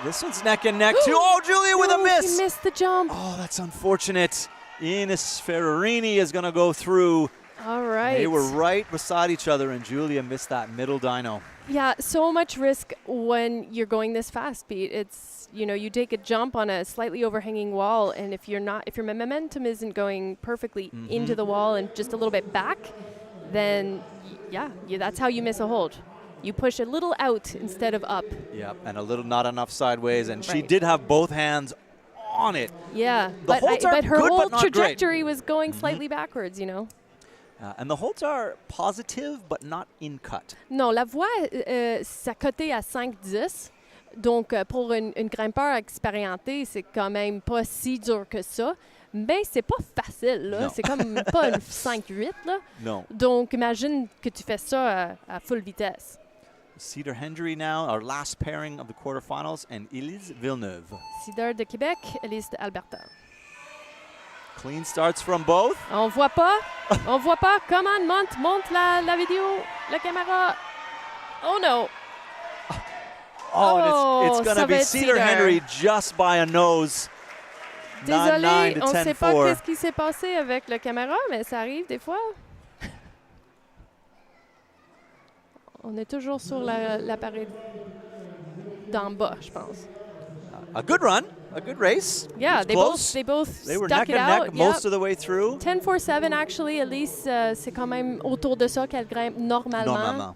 This one's neck and neck, too. Oh, Julia with a miss. She missed the jump. Oh, that's unfortunate. Ines Ferrarini is going to go through. All right. They were right beside each other, and Julia missed that middle dyno. Yeah, so much risk when you're going this fast, Pete. It's, you know, you take a jump on a slightly overhanging wall, and if your momentum isn't going perfectly into the wall and just a little bit back, then that's how you miss a hold. You push a little out instead of up. Yeah, and a little not enough sideways, and she did have both hands on it. Yeah, but her good, whole but trajectory was going slightly backwards, you know. And the holds are positive, but not in cut. Non, la voie, ça coté à 5-10. Donc, pour une grimpeur expérimentée, c'est quand même pas si dur que ça. Mais c'est pas facile, là. C'est comme pas une 5-8, là. Non. Donc, imagine que tu fais ça à full vitesse. Cedar Hendry now, our last pairing of the quarterfinals, and Elise Villeneuve. Cedar de Québec, Elise de Alberta. Clean starts from both. On voit pas. On voit pas. Come on, monte la vidéo, la caméra. Oh no. Oh, and it's going to be Cedar Hendry just by a nose. Désolé, on ne sait pas qu'est-ce qui s'est passé avec la caméra, mais ça arrive des fois. On est toujours sur l'appareil d'en bas, je pense. A good run, a good race. Yeah, they both were stuck neck it and out. neck most of the way through. 10-4-7 actually, Elise, c'est quand même autour de ça qu'elle grimpe normalement.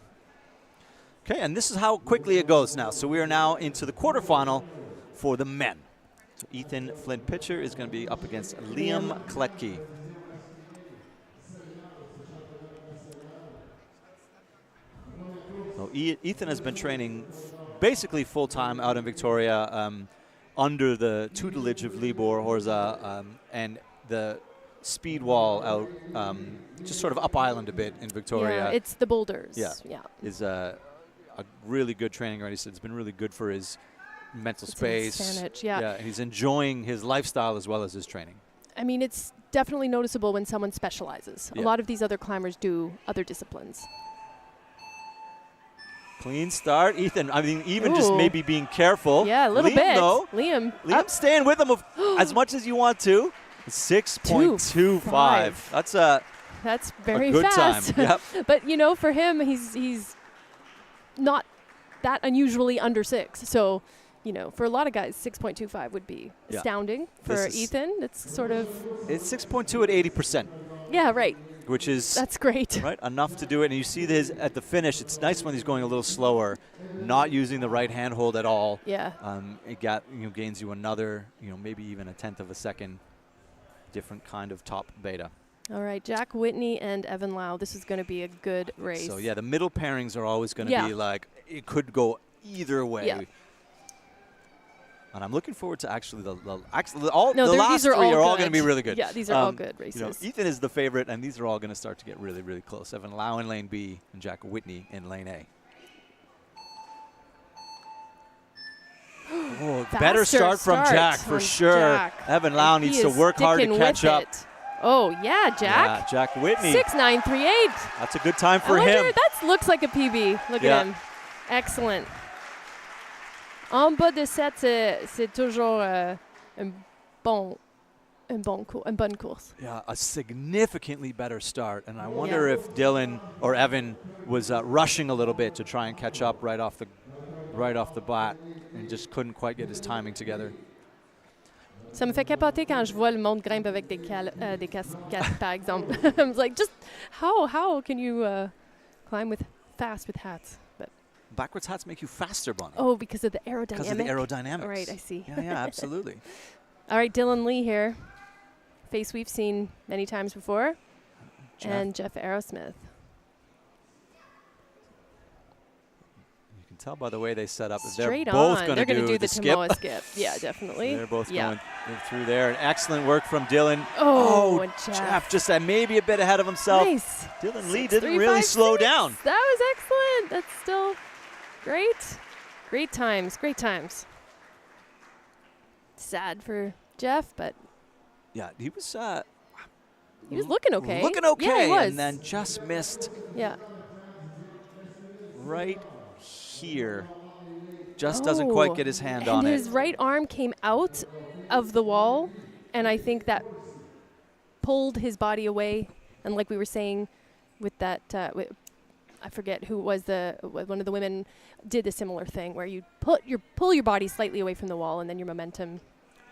Okay, and this is how quickly it goes now. So we are now into the quarterfinal for the men. So Ethan Flynn-Pitcher is going to be up against Liam Kletke. So Ethan has been training basically full-time out in Victoria under the tutelage of Libor Horza and the speed wall out just sort of up island a bit in Victoria. Yeah, it's the boulders. Yeah. Is a really good training ground. He said it's been really good for his mental space. And he's enjoying his lifestyle as well as his training. I mean, it's definitely noticeable when someone specializes. A lot of these other climbers do other disciplines. Clean start, Ethan. I mean, even just maybe being careful. Yeah, a little bit. Though, Liam staying with him as much as you want to. 6.25. That's very good fast. Time. Yep. But you know, for him, he's not that unusually under 6. So, you know, for a lot of guys, 6.25 would be astounding. For Ethan, it's 6.2 at 80%. Yeah, right. Which is that's great, right? Enough to do it, and you see this at the finish. It's nice when he's going a little slower, not using the right handhold at all. Yeah. It gains you another, maybe even 1/10 of a second, different kind of top beta. All right, Jack Whitney and Evan Lau. This is going to be a good race. So yeah, the middle pairings are always going to be like it could go either way. Yeah. And I'm looking forward to actually the last three are all going to be really good. Yeah, these are all good races. Ethan is the favorite, and these are all going to start to get really, really close. Evan Lau in lane B and Jack Whitney in lane A. better start from Jack for sure. Jack. Evan Lau And he needs to is work hard to sticking catch with up. it. Oh, yeah, Jack. Yeah, Jack Whitney. 6.938. That's a good time I for wonder, him. that looks like a PB. Look Yeah. at him. Excellent. En bas de 7, c'est toujours une bonne course. Yeah, a significantly better start, and I wonder if Dylan or Evan was rushing a little bit to try and catch up right off the bat, and just couldn't quite get his timing together. Ça me fait capoter quand je vois le monde grimpe avec des casques, par exemple. I'm like, just how can you climb fast with hats? But Backwards hats make you faster, Bonnie. oh, because of the aerodynamic. Because of the aerodynamics. Right, I see. Yeah, absolutely. All right, Dylan Lee here. Face we've seen many times before. And Jeff Aerosmith. You can tell by the way they set up that Straight they're both on. going They're to going to do the skip. Tomoa skip. Yeah, definitely. They're both yeah. going through there. And excellent work from Dylan. Oh, and Jeff just maybe a bit ahead of himself. Nice. Dylan Lee 6, didn't 3, really 5, slow 6. down. That was excellent. That's still great. Great times. Great times. Sad for Jeff, but Yeah, he was looking okay. Looking okay, Yeah, he was. and then just missed Yeah. right here. Just doesn't quite get his hand on and it. his right arm came out of the wall, and I think that pulled his body away. And like we were saying with that, I forget who it was, one of the women did a similar thing where you pull your body slightly away from the wall, and then your momentum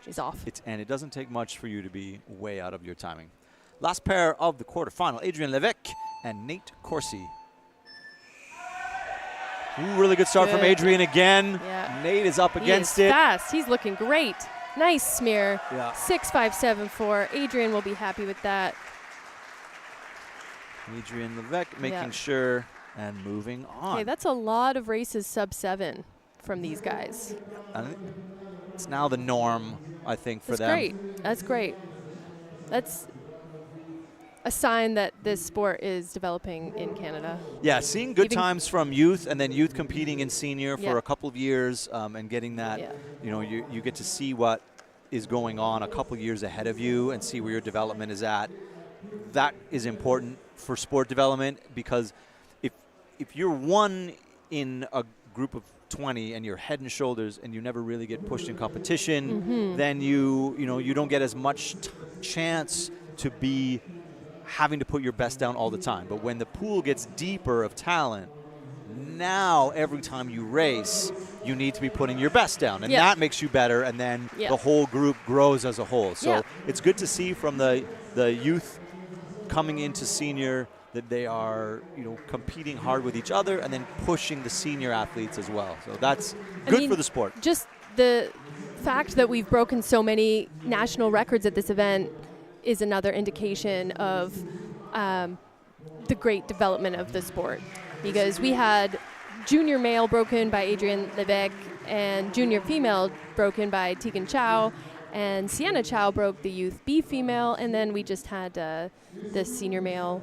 is off. And it doesn't take much for you to be way out of your timing. Last pair of the quarterfinal, Adrian Levesque and Nate Corsi. Ooh, really good start from Adrian again. Yeah. Nate is up against it. Fast. He's looking great. Nice smear. Yeah. 6.574. Adrian will be happy with that. Adrian Levesque making sure and moving on. Okay, that's a lot of races sub-7 from these guys. And it's now the norm, I think, for them. Great. That's great. That's a sign that this sport is developing in Canada. Yeah, seeing good times from youth, and then youth competing in senior for a couple of years, and getting that, you get to see what is going on a couple years ahead of you and see where your development is at. That is important for sport development, because if you're one in a group of 20 and you're head and shoulders and you never really get pushed in competition, then you don't get as much chance to be having to put your best down all the time. But when the pool gets deeper of talent, now every time you race, you need to be putting your best down, and that makes you better, and then the whole group grows as a whole. So it's good to see from the youth coming into senior that they are competing hard with each other and then pushing the senior athletes as well. So that's good for the sport. Just the fact that we've broken so many national records at this event is another indication of the great development of the sport, because we had junior male broken by Adrian Levesque and junior female broken by Tegan Chow, and Sienna Chow broke the youth B female, and then we just had the senior male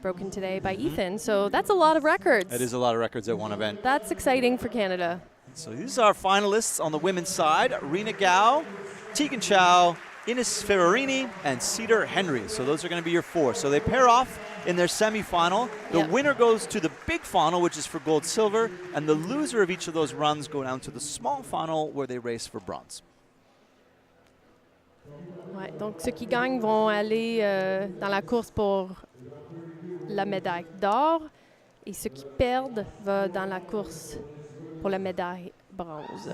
broken today by Ethan. So that's a lot of records. That is a lot of records at one event. That's exciting for Canada. So these are our finalists on the women's side: Rena Gao, Tegan Chow, Ines Ferrarini, and Cedar Henry. So those are going to be your 4. So they pair off in their semifinal. The winner goes to the big final, which is for gold, silver, and the loser of each of those runs go down to the small final, where they race for bronze. Ouais, donc ceux qui gagnent vont aller dans la course pour la médaille d'or, et ceux qui perdent vont dans la course pour la médaille bronze.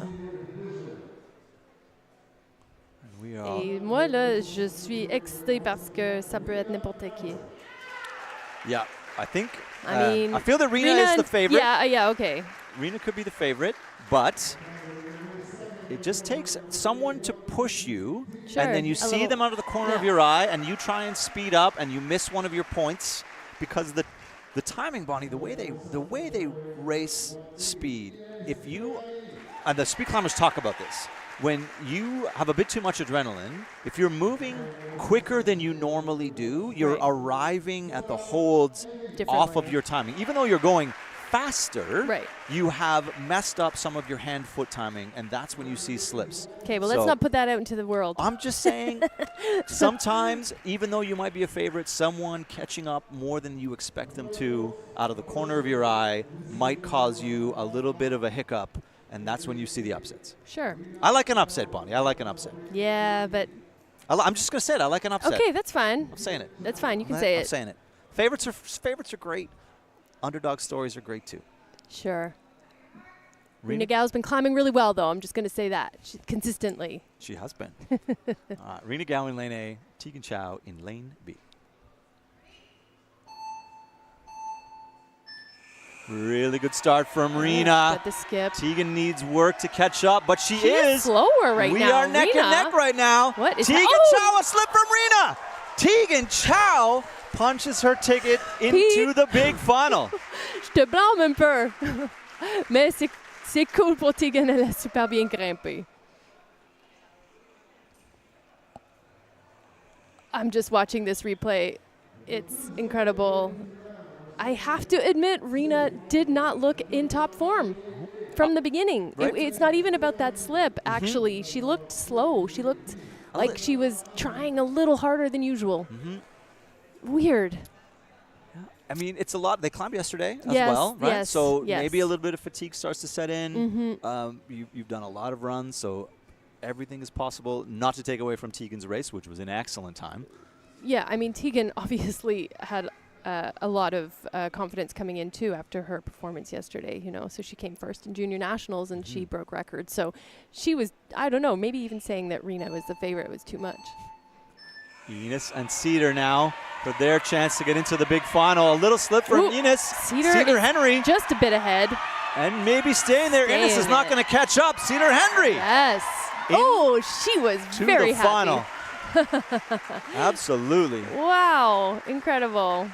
Et moi, là, je suis excitée parce que ça peut être n'importe qui. Yeah, I think. I feel that Rena is the favorite. Yeah, okay. Rena could be the favorite, but it just takes someone to push you, and then you see them out of the corner of your eye, and you try and speed up, and you miss one of your points because the timing, Bonnie, the way they race speed. If you and the speed climbers talk about this. When you have a bit too much adrenaline, if you're moving quicker than you normally do, you're arriving at the holds off of your timing. Even though you're going faster, Right. you have messed up some of your hand-foot timing, and that's when you see slips. Okay, well, let's not put that out into the world. I'm just saying, sometimes, even though you might be a favorite, someone catching up more than you expect them to out of the corner of your eye might cause you a little bit of a hiccup, and that's when you see the upsets. Sure. I like an upset, Bonnie. I like an upset. Yeah, but I'm just going to say it. I like an upset. okay, that's fine. I'm saying it. That's fine. You can say I'm it. saying it. Favorites are great. Underdog stories are great too. Sure. Rena Gal's been climbing really well, though. I'm just going to say that consistently. She has been. Rena Gal in lane A, Tegan Chow in lane B. Really good start from Rena. Got the skip. Tegan needs work to catch up, but she is slower right we now. We are neck and neck right now. What is Tegan that? Chow, a slip from Rena. Tegan Chow punches her ticket into the big final. Je te blâme un peu. Mais c'est cool pour Tegan, elle a super bien grimpé. I'm just watching this replay. It's incredible. I have to admit, Rena did not look in top form from the beginning. Right. It's not even about that slip, actually. She looked slow. She looked like she was trying a little harder than usual. Weird. I mean, it's a lot. They climbed yesterday as Yes, well, right? yes, So yes. maybe a little bit of fatigue starts to set in. You've done a lot of runs, so everything is possible. Not to take away from Tegan's race, which was an excellent time. Yeah, I mean, Tegan obviously had a lot of confidence coming in, too, after her performance yesterday, you know. So she came first in junior nationals, and she broke records. So she was, I don't know, maybe even saying that Rena was the favorite was too much. Enos and Cedar now for their chance to get into the big final. A little slip from Ooh, Enos. Cedar Henry. Just a bit ahead. And maybe staying there. Enos is not going to catch up. Cedar Henry. Yes. She was to very the happy. final. Absolutely. Wow, incredible.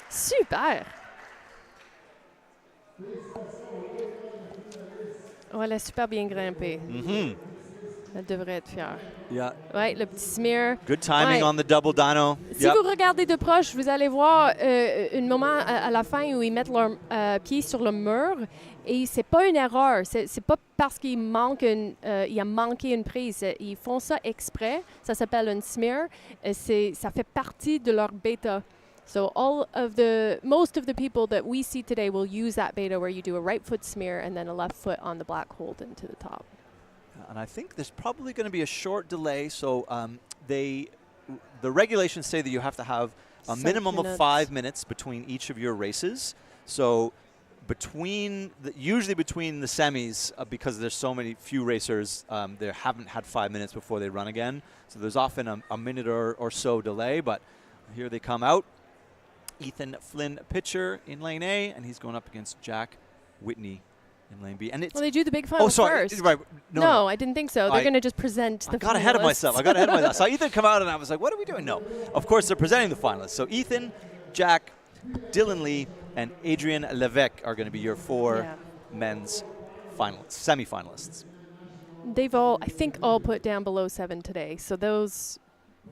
Super. Oh, elle a super bien grimpé. Elle devrait être fière. Yeah. Ouais, le petit smear. Good timing Ouais. on the double dyno. Si vous regardez de proche, vous allez voir un moment à la fin où ils mettent leurs pieds sur le mur et c'est pas une erreur. C'est pas parce qu'il il a manqué une prise. Ils font ça exprès. Ça s'appelle un smear. Ça fait partie de leur bêta. So most of the people that we see today will use that beta where you do a right foot smear and then a left foot on the black hold into the top. And I think there's probably going to be a short delay. So the regulations say that you have to have a minimum of 5 minutes between each of your races. So usually between the semis, because there's so few racers, they haven't had 5 minutes before they run again. So there's often a minute or so delay. But here they come out. Ethan Flynn pitcher in lane A, and he's going up against Jack Whitney in lane B. And it's They do the big final first. Right. No, I didn't think so. They're going to just present the finalists. I got ahead of myself. I saw Ethan come out, and I was like, what are we doing? No. Of course, they're presenting the finalists. So Ethan, Jack, Dylan Lee, and Adrian Levesque are going to be your four men's finalists, semi-finalists. They've all, I think, put down below 7 today. So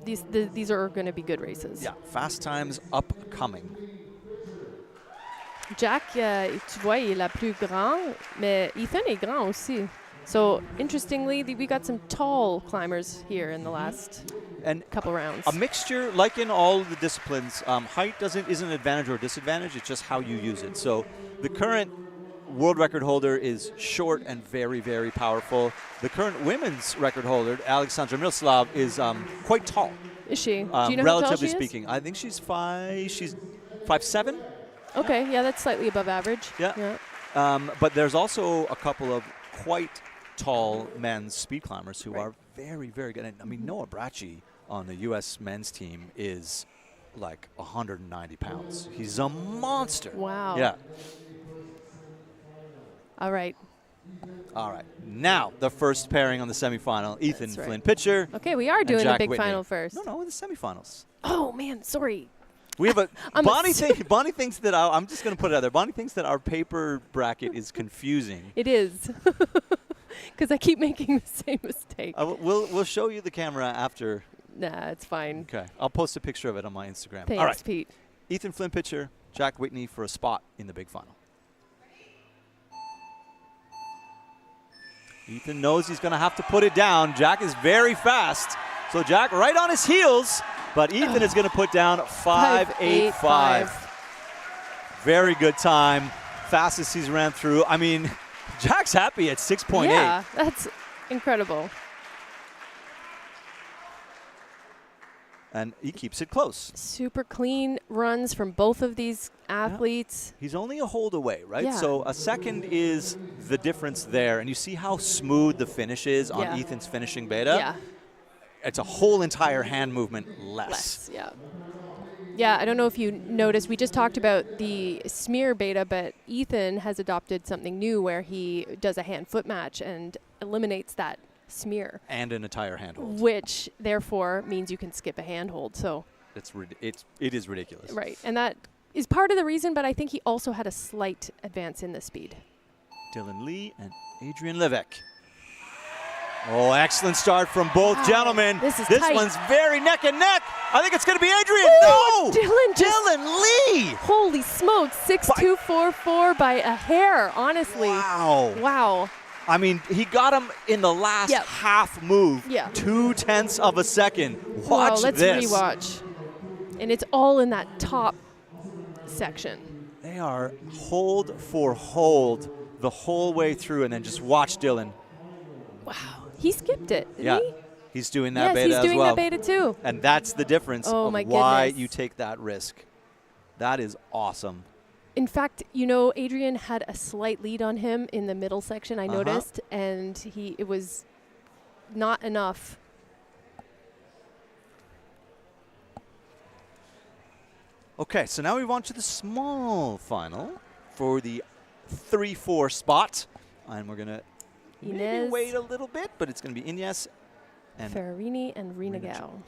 these are going to be good races. Yeah, fast times upcoming. Jack, tu vois, il est la plus grande, mais Ethan est grand aussi. So, interestingly, we got some tall climbers here in the last couple rounds. A mixture, like in all the disciplines, height isn't an advantage or a disadvantage, it's just how you use it. So, the current world record holder is short and very, very powerful. The current women's record holder, Alexandra Miroslav, is quite tall. Is she? Do you know relatively how tall she speaking. is? I think she's 5'7". Okay, yeah, that's slightly above average. Yeah. But there's also a couple of quite tall men's speed climbers who are very, very good. And, I mean, Noah Bracci on the U.S. men's team is like 190 pounds. He's a monster. Wow. Yeah. All right. Now, the first pairing on the semifinal, Ethan Flynn pitcher. Okay, we are doing the big Whitney. final first. No, the semifinals. Oh, man, sorry. We have Bonnie thinks that I'm just going to put it out there. Bonnie thinks that our paper bracket is confusing. It is. Because I keep making the same mistake. We'll show you the camera after. Nah, it's fine. Okay. I'll post a picture of it on my Instagram. Thanks, All right. Pete. Ethan Flynn pitcher, Jack Whitney for a spot in the big final. Ethan knows he's going to have to put it down. Jack is very fast. So Jack right on his heels, but Ethan is going to put down 5.85. Very good time. Fastest he's ran through. I mean, Jack's happy at 6.8. Yeah, that's incredible. And he keeps it close. Super clean runs from both of these athletes. He's only a hold away, right? Yeah. So a second is the difference there. And you see how smooth the finish is on Ethan's finishing beta? Yeah. It's a whole entire hand movement less. Yeah. Yeah, I don't know if you noticed, we just talked about the smear beta, but Ethan has adopted something new where he does a hand-foot match and eliminates that smear. And an entire handhold. Which, therefore, means you can skip a handhold. So it is ridiculous. right, and that is part of the reason, but I think he also had a slight advance in the speed. Dylan Lee and Adrian Levesque. Oh, excellent start from both gentlemen. This is This tight. one's very neck and neck. I think it's going to be Adrian. Ooh, No! Dylan Lee! Holy smokes, 6.244 by a hair, honestly. Wow. Wow. I mean, he got him in the last half move. Yeah. 0.2 of a second. Watch Wow, let's this. rewatch. And it's all in that top section. They are hold for hold the whole way through, and then just watch Dylan. Wow. He skipped it, didn't he? He's doing that Yes, beta he's as doing well. that beta too. And that's the difference Oh of my why goodness. you take that risk. That is awesome. In fact, you know, Adrian had a slight lead on him in the middle section, I noticed, and it was not enough. Okay, so now we move on to the small final for the 3-4 spot. And we're going to maybe Inez, wait a little bit, but it's going to be Inez and Ferrarini, and Rina Gao.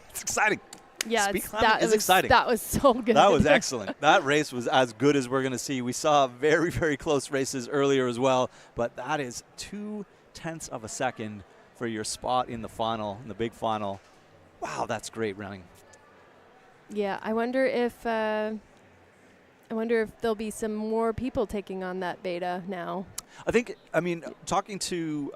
it's exciting. Yeah, Speed climbing is exciting. That was so good. That was excellent. That race was as good as we're going to see. We saw very, very close races earlier as well, but that is 0.2 of a second for your spot in the final, in the big final. Wow, that's great running. Yeah, I wonder if there'll be some more people taking on that beta now. I mean, talking to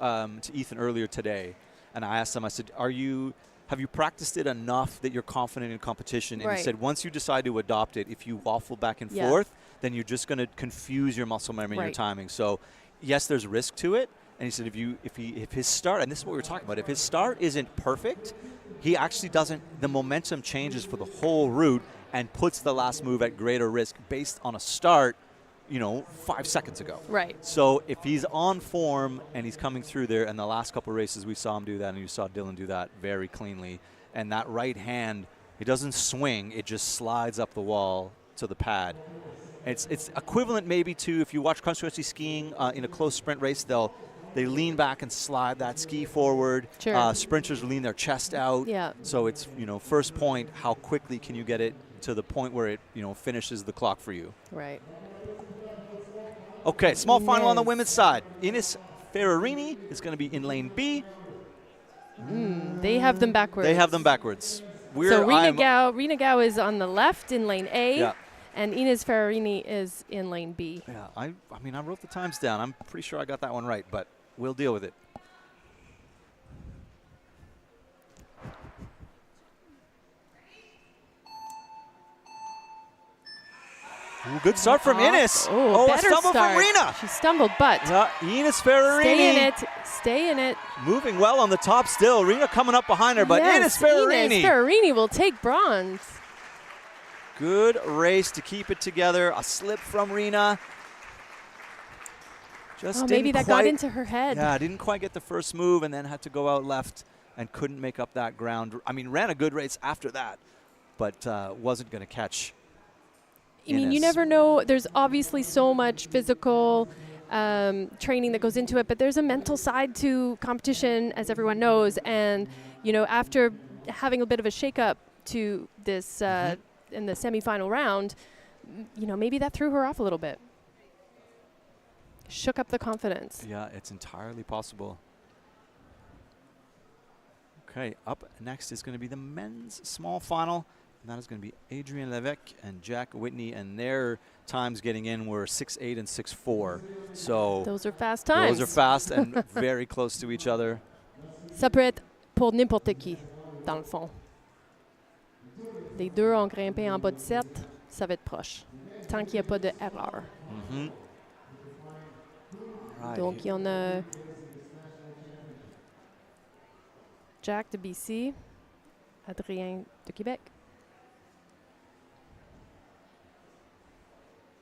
Ethan earlier today, and I asked him, I said, have you practiced it enough that you're confident in competition? And he said, once you decide to adopt it, if you waffle back and forth, then you're just going to confuse your muscle memory and your timing. So, yes, there's risk to it. And he said, if his start, and this is what we were talking about, if his start isn't perfect, he actually doesn't, the momentum changes for the whole route and puts the last move at greater risk based on a start, 5 seconds ago. Right. So if he's on form and he's coming through there, and the last couple races we saw him do that, and you saw Dylan do that very cleanly, and that right hand, it doesn't swing, it just slides up the wall to the pad. It's equivalent maybe to if you watch cross-country skiing in a close sprint race, they lean back and slide that ski forward. Sure. Sprinters lean their chest out. Yeah. So it's, first point, how quickly can you get it to the point where it, finishes the clock for you. Right. Okay, small final on the Inez. women's side. Ines Ferrarini is going to be in lane B. They have them backwards. They have them backwards. So Rina Gao is on the left in lane A, and Inez Ferrarini is in lane B. Yeah, I mean, I wrote the times down. I'm pretty sure I got that one right, but we'll deal with it. Ooh, good start from Ines. Oh, a better stumble start. from Rina. She stumbled, but Ines Ferrarini. stay in it. Stay in it. Moving well on the top still. Rina coming up behind her, but Ines Ferrarini. Ines Ferrarini will take bronze. Good race to keep it together. A slip from Rina. Maybe that got into her head. Yeah, didn't quite get the first move and then had to go out left and couldn't make up that ground. I mean, ran a good race after that, but wasn't going to catch I mean, you never know. There's obviously so much physical training that goes into it, but there's a mental side to competition, as everyone knows. And, after having a bit of a shakeup to this in the semifinal round, maybe that threw her off a little bit. Shook up the confidence. Yeah, it's entirely possible. Okay, up next is going to be the men's small final. And that is going to be Adrien Levesque and Jack Whitney, and their times getting in were 6.8 and 6.4. So those are fast times. Those are fast and very close to each other. Ça peut être pour n'importe qui, dans le fond. Les deux ont grimpé en bas de 7, ça va être proche, tant qu'il n'y a pas d'erreur. Right. Donc, il y en a Jack de BC, Adrien de Québec.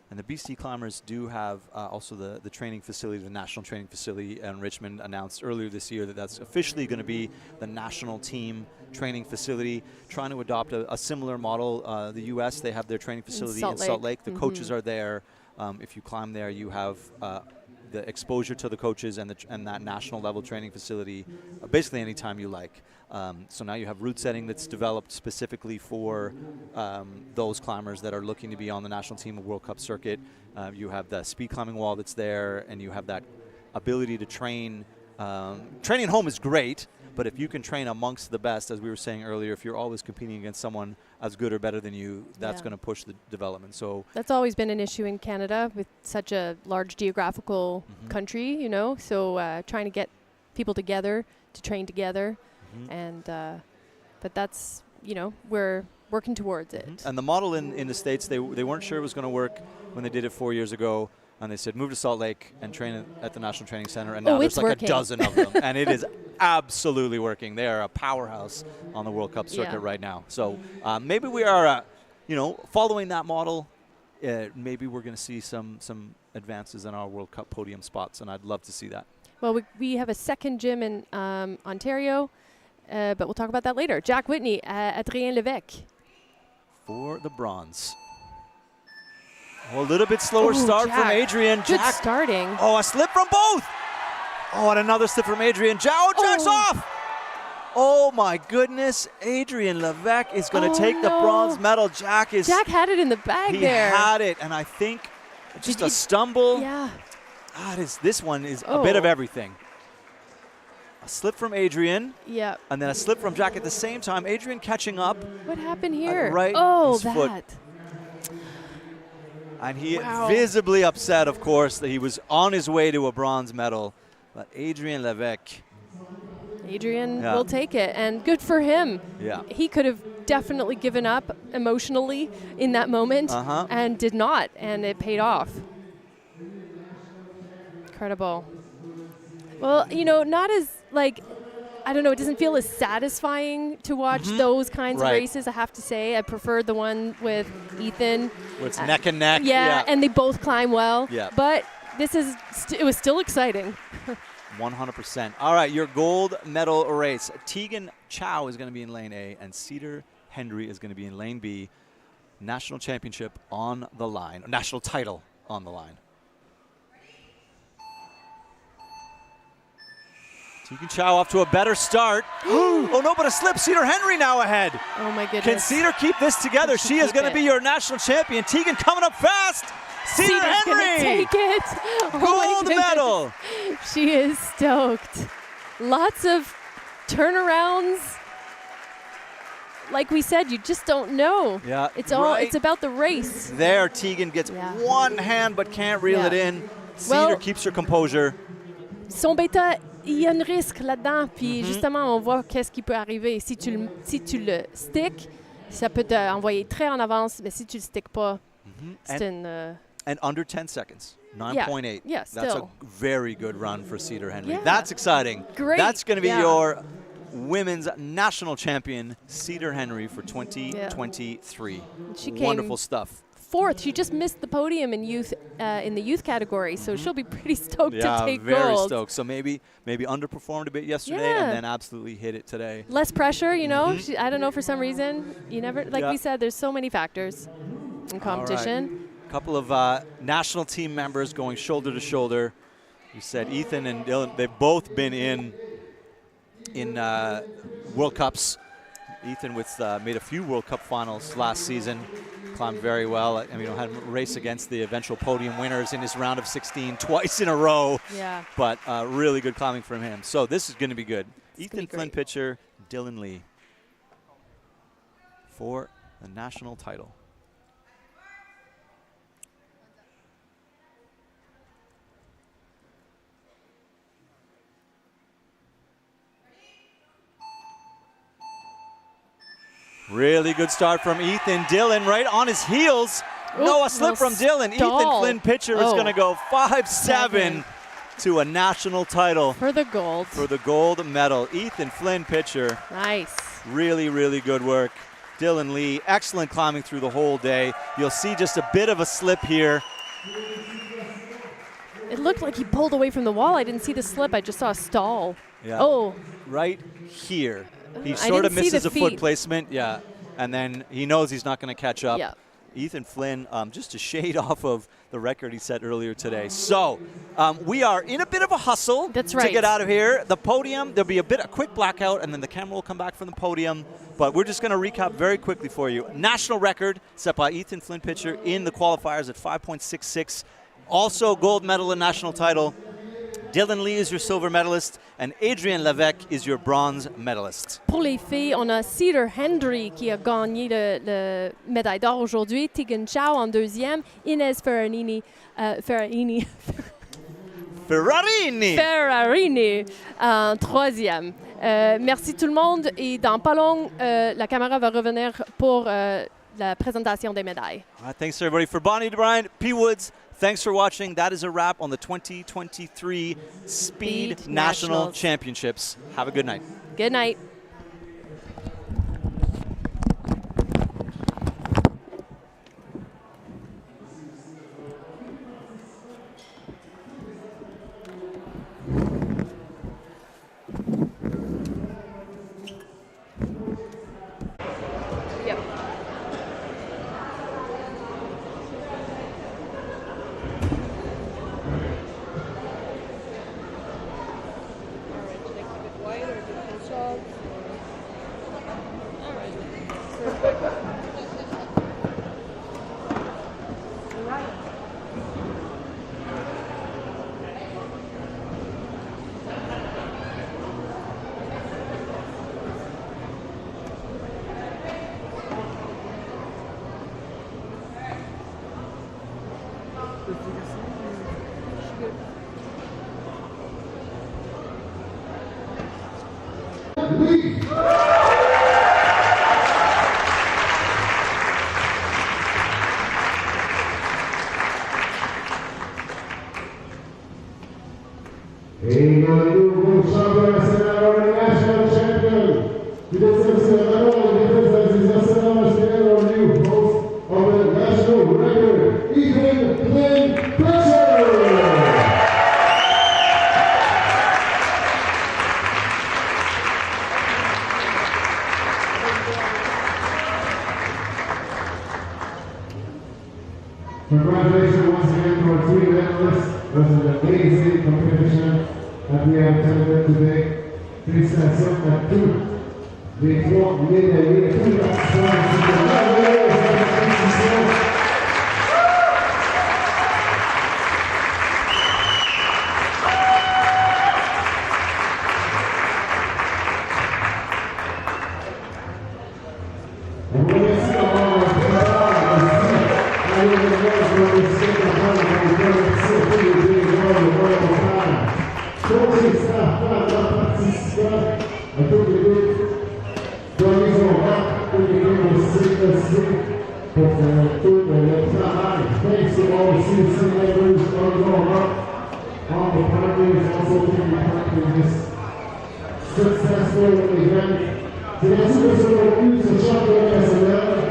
And the BC climbers do have also the training facility, the national training facility in Richmond announced earlier this year that that's officially going to be the national team training facility, trying to adopt a similar model. The U.S., they have their training facility in Salt Lake. The coaches are there. If you climb there, you have the exposure to the coaches and that national level training facility basically anytime you like. So now you have route setting that's developed specifically for those climbers that are looking to be on the national team of World Cup circuit. You have the speed climbing wall that's there, and you have that ability to train. Training at home is great, but if you can train amongst the best, as we were saying earlier, if you're always competing against someone as good or better than you, that's going to push the development. So that's always been an issue in Canada with such a large geographical country, you know. So trying to get people together to train together, and but that's, you know, we're working towards it. And the model in the States, they weren't sure it was going to work when they did it 4 years ago. And they said, move to Salt Lake and train at the National Training Center. And now there's like working. a dozen of them. And it is absolutely working. They are a powerhouse on the World Cup circuit right now. So maybe we are, you know, following that model. Maybe we're going to see some advances in our World Cup podium spots. And I'd love to see that. Well, we have a second gym in Ontario, but we'll talk about that later. Jack Whitney, Adrien Levesque. For the bronze. Oh, a little bit slower start Jack. from Adrien. Good Jack. starting. Oh, a slip from both. Oh, and another slip from Adrien. Jack's off. Oh, my goodness. Adrien Levesque is going to take the bronze medal. Jack had it in the bag there. He had it, and I think just a stumble. Yeah. This one is a bit of everything. A slip from Adrien. Yeah. And then a slip from Jack at the same time. Adrien catching up. What happened here? His foot. That. And he visibly upset, of course, that he was on his way to a bronze medal. But Adrien Levesque. Adrien will take it, and good for him. Yeah. He could have definitely given up emotionally in that moment and did not, and it paid off. Incredible. Well, you know, not as, like, I don't know, it doesn't feel as satisfying to watch those kinds of races, I have to say. I prefer the one with Ethan. Where it's neck and neck. Yeah, and they both climb well. Yeah. But this is, it was still exciting. 100%. All right, your gold medal race. Tegan Chow is going to be in lane A, and Cedar Henry is going to be in lane B. National championship on the line. National title on the line. Tegan Chow off to a better start. Oh no, but a slip. Cedar Henry now ahead. Oh my goodness. Can Cedar keep this together? She is going to be your national champion. Tegan coming up fast. Cedar Cedar's Henry. gonna take it. Gold medal. She is stoked. Lots of turnarounds. Like we said, you just don't know. Yeah. It's about the race. There, Tegan gets one hand but can't reel it in. Cedar keeps her composure. Son bêta, il y a un risque là-dedans, puis justement, on voit qu'est-ce qui peut arriver. Si tu le stick, ça peut t'envoyer très en avance, mais si tu le stick pas, c'est une... And under 10 seconds, 9.8. Yeah, That's still. a very good run for Cedar Henry. Yeah. That's exciting. Great. That's going to be your women's national champion, Cedar Henry, for 2023. She came Wonderful stuff. 4th. She just missed the podium in the youth category, so she'll be pretty stoked to take very gold. stoked. So maybe underperformed a bit yesterday and then absolutely hit it today. Less pressure, you know. I don't know, for some reason, you never, like we said, there's so many factors in competition. A couple of national team members going shoulder to shoulder. You said Ethan and Dylan, they've both been in World Cups. Ethan made a few World Cup finals last season, climbed very well. I mean, had a race against the eventual podium winners in his round of 16 twice in a row. Yeah. But really good climbing from him. So this is going to be good. It's Ethan Flynn Pitcher, Dylan Lee for the national title. Really good start from Ethan. Dylan right on his heels. No, a slip from Dylan. Ethan Flynn Pitcher is going to go 5-7 to a national title. For the gold. For the gold medal. Ethan Flynn Pitcher. Nice. Really, really good work. Dylan Lee, excellent climbing through the whole day. You'll see just a bit of a slip here. It looked like he pulled away from the wall. I didn't see the slip. I just saw a stall. Yeah. Oh. Right here. He I sort of didn't see misses the a foot feet. placement. Yeah. And then he knows he's not going to catch up. Yeah. Ethan Flynn, just a shade off of the record he set earlier today. So we are in a bit of a hustle That's to right. get out of here. The podium, there'll be a quick blackout, and then the camera will come back from the podium. But we're just going to recap very quickly for you. National record set by Ethan Flynn Pitcher in the qualifiers at 5.66. Also gold medal and national title. Dylan Lee is your silver medalist, and Adrienne Levesque is your bronze medalist. Pour les filles, on a Cedar Hendry qui a gagné le médaille d'or aujourd'hui, Tegan Chow en deuxième, Inez Ferrarini en troisième. Merci tout le monde et dans pas long, la caméra va revenir pour la présentation des médailles. Thanks everybody. For Bonnie DeBryan, P. Woods, thanks for watching. That is a wrap on the 2023 Speed National Championships. Have a good night. Good night. Congratulations once again to our three medalists. It was an amazing competition that we have attended today. Félicitations à tous les trois médaillés, tous les participants de cette compétition. Thanks to all the CEC members all the partners also taking part in this successful event. Today, we use the chocolate Escalade.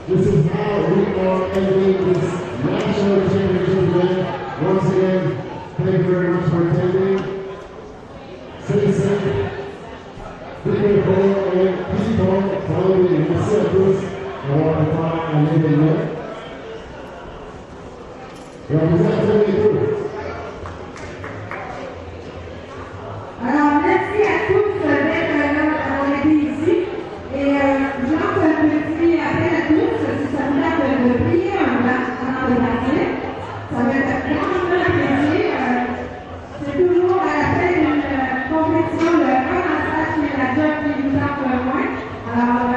This is how we are ending this national championship event. Once again, thank you very much for attending. Stay safe. Be careful and keep on following the circles. I want to find a living there. Alors, merci à tous d'avoir été ici. Et je lance un petit appel à tous. Si ça vous tente de prier avant de partir, ça va être grandement apprécié. C'est toujours à la fin d'une compétition de ramassage qui est la job qui nous tente le moins. Alors,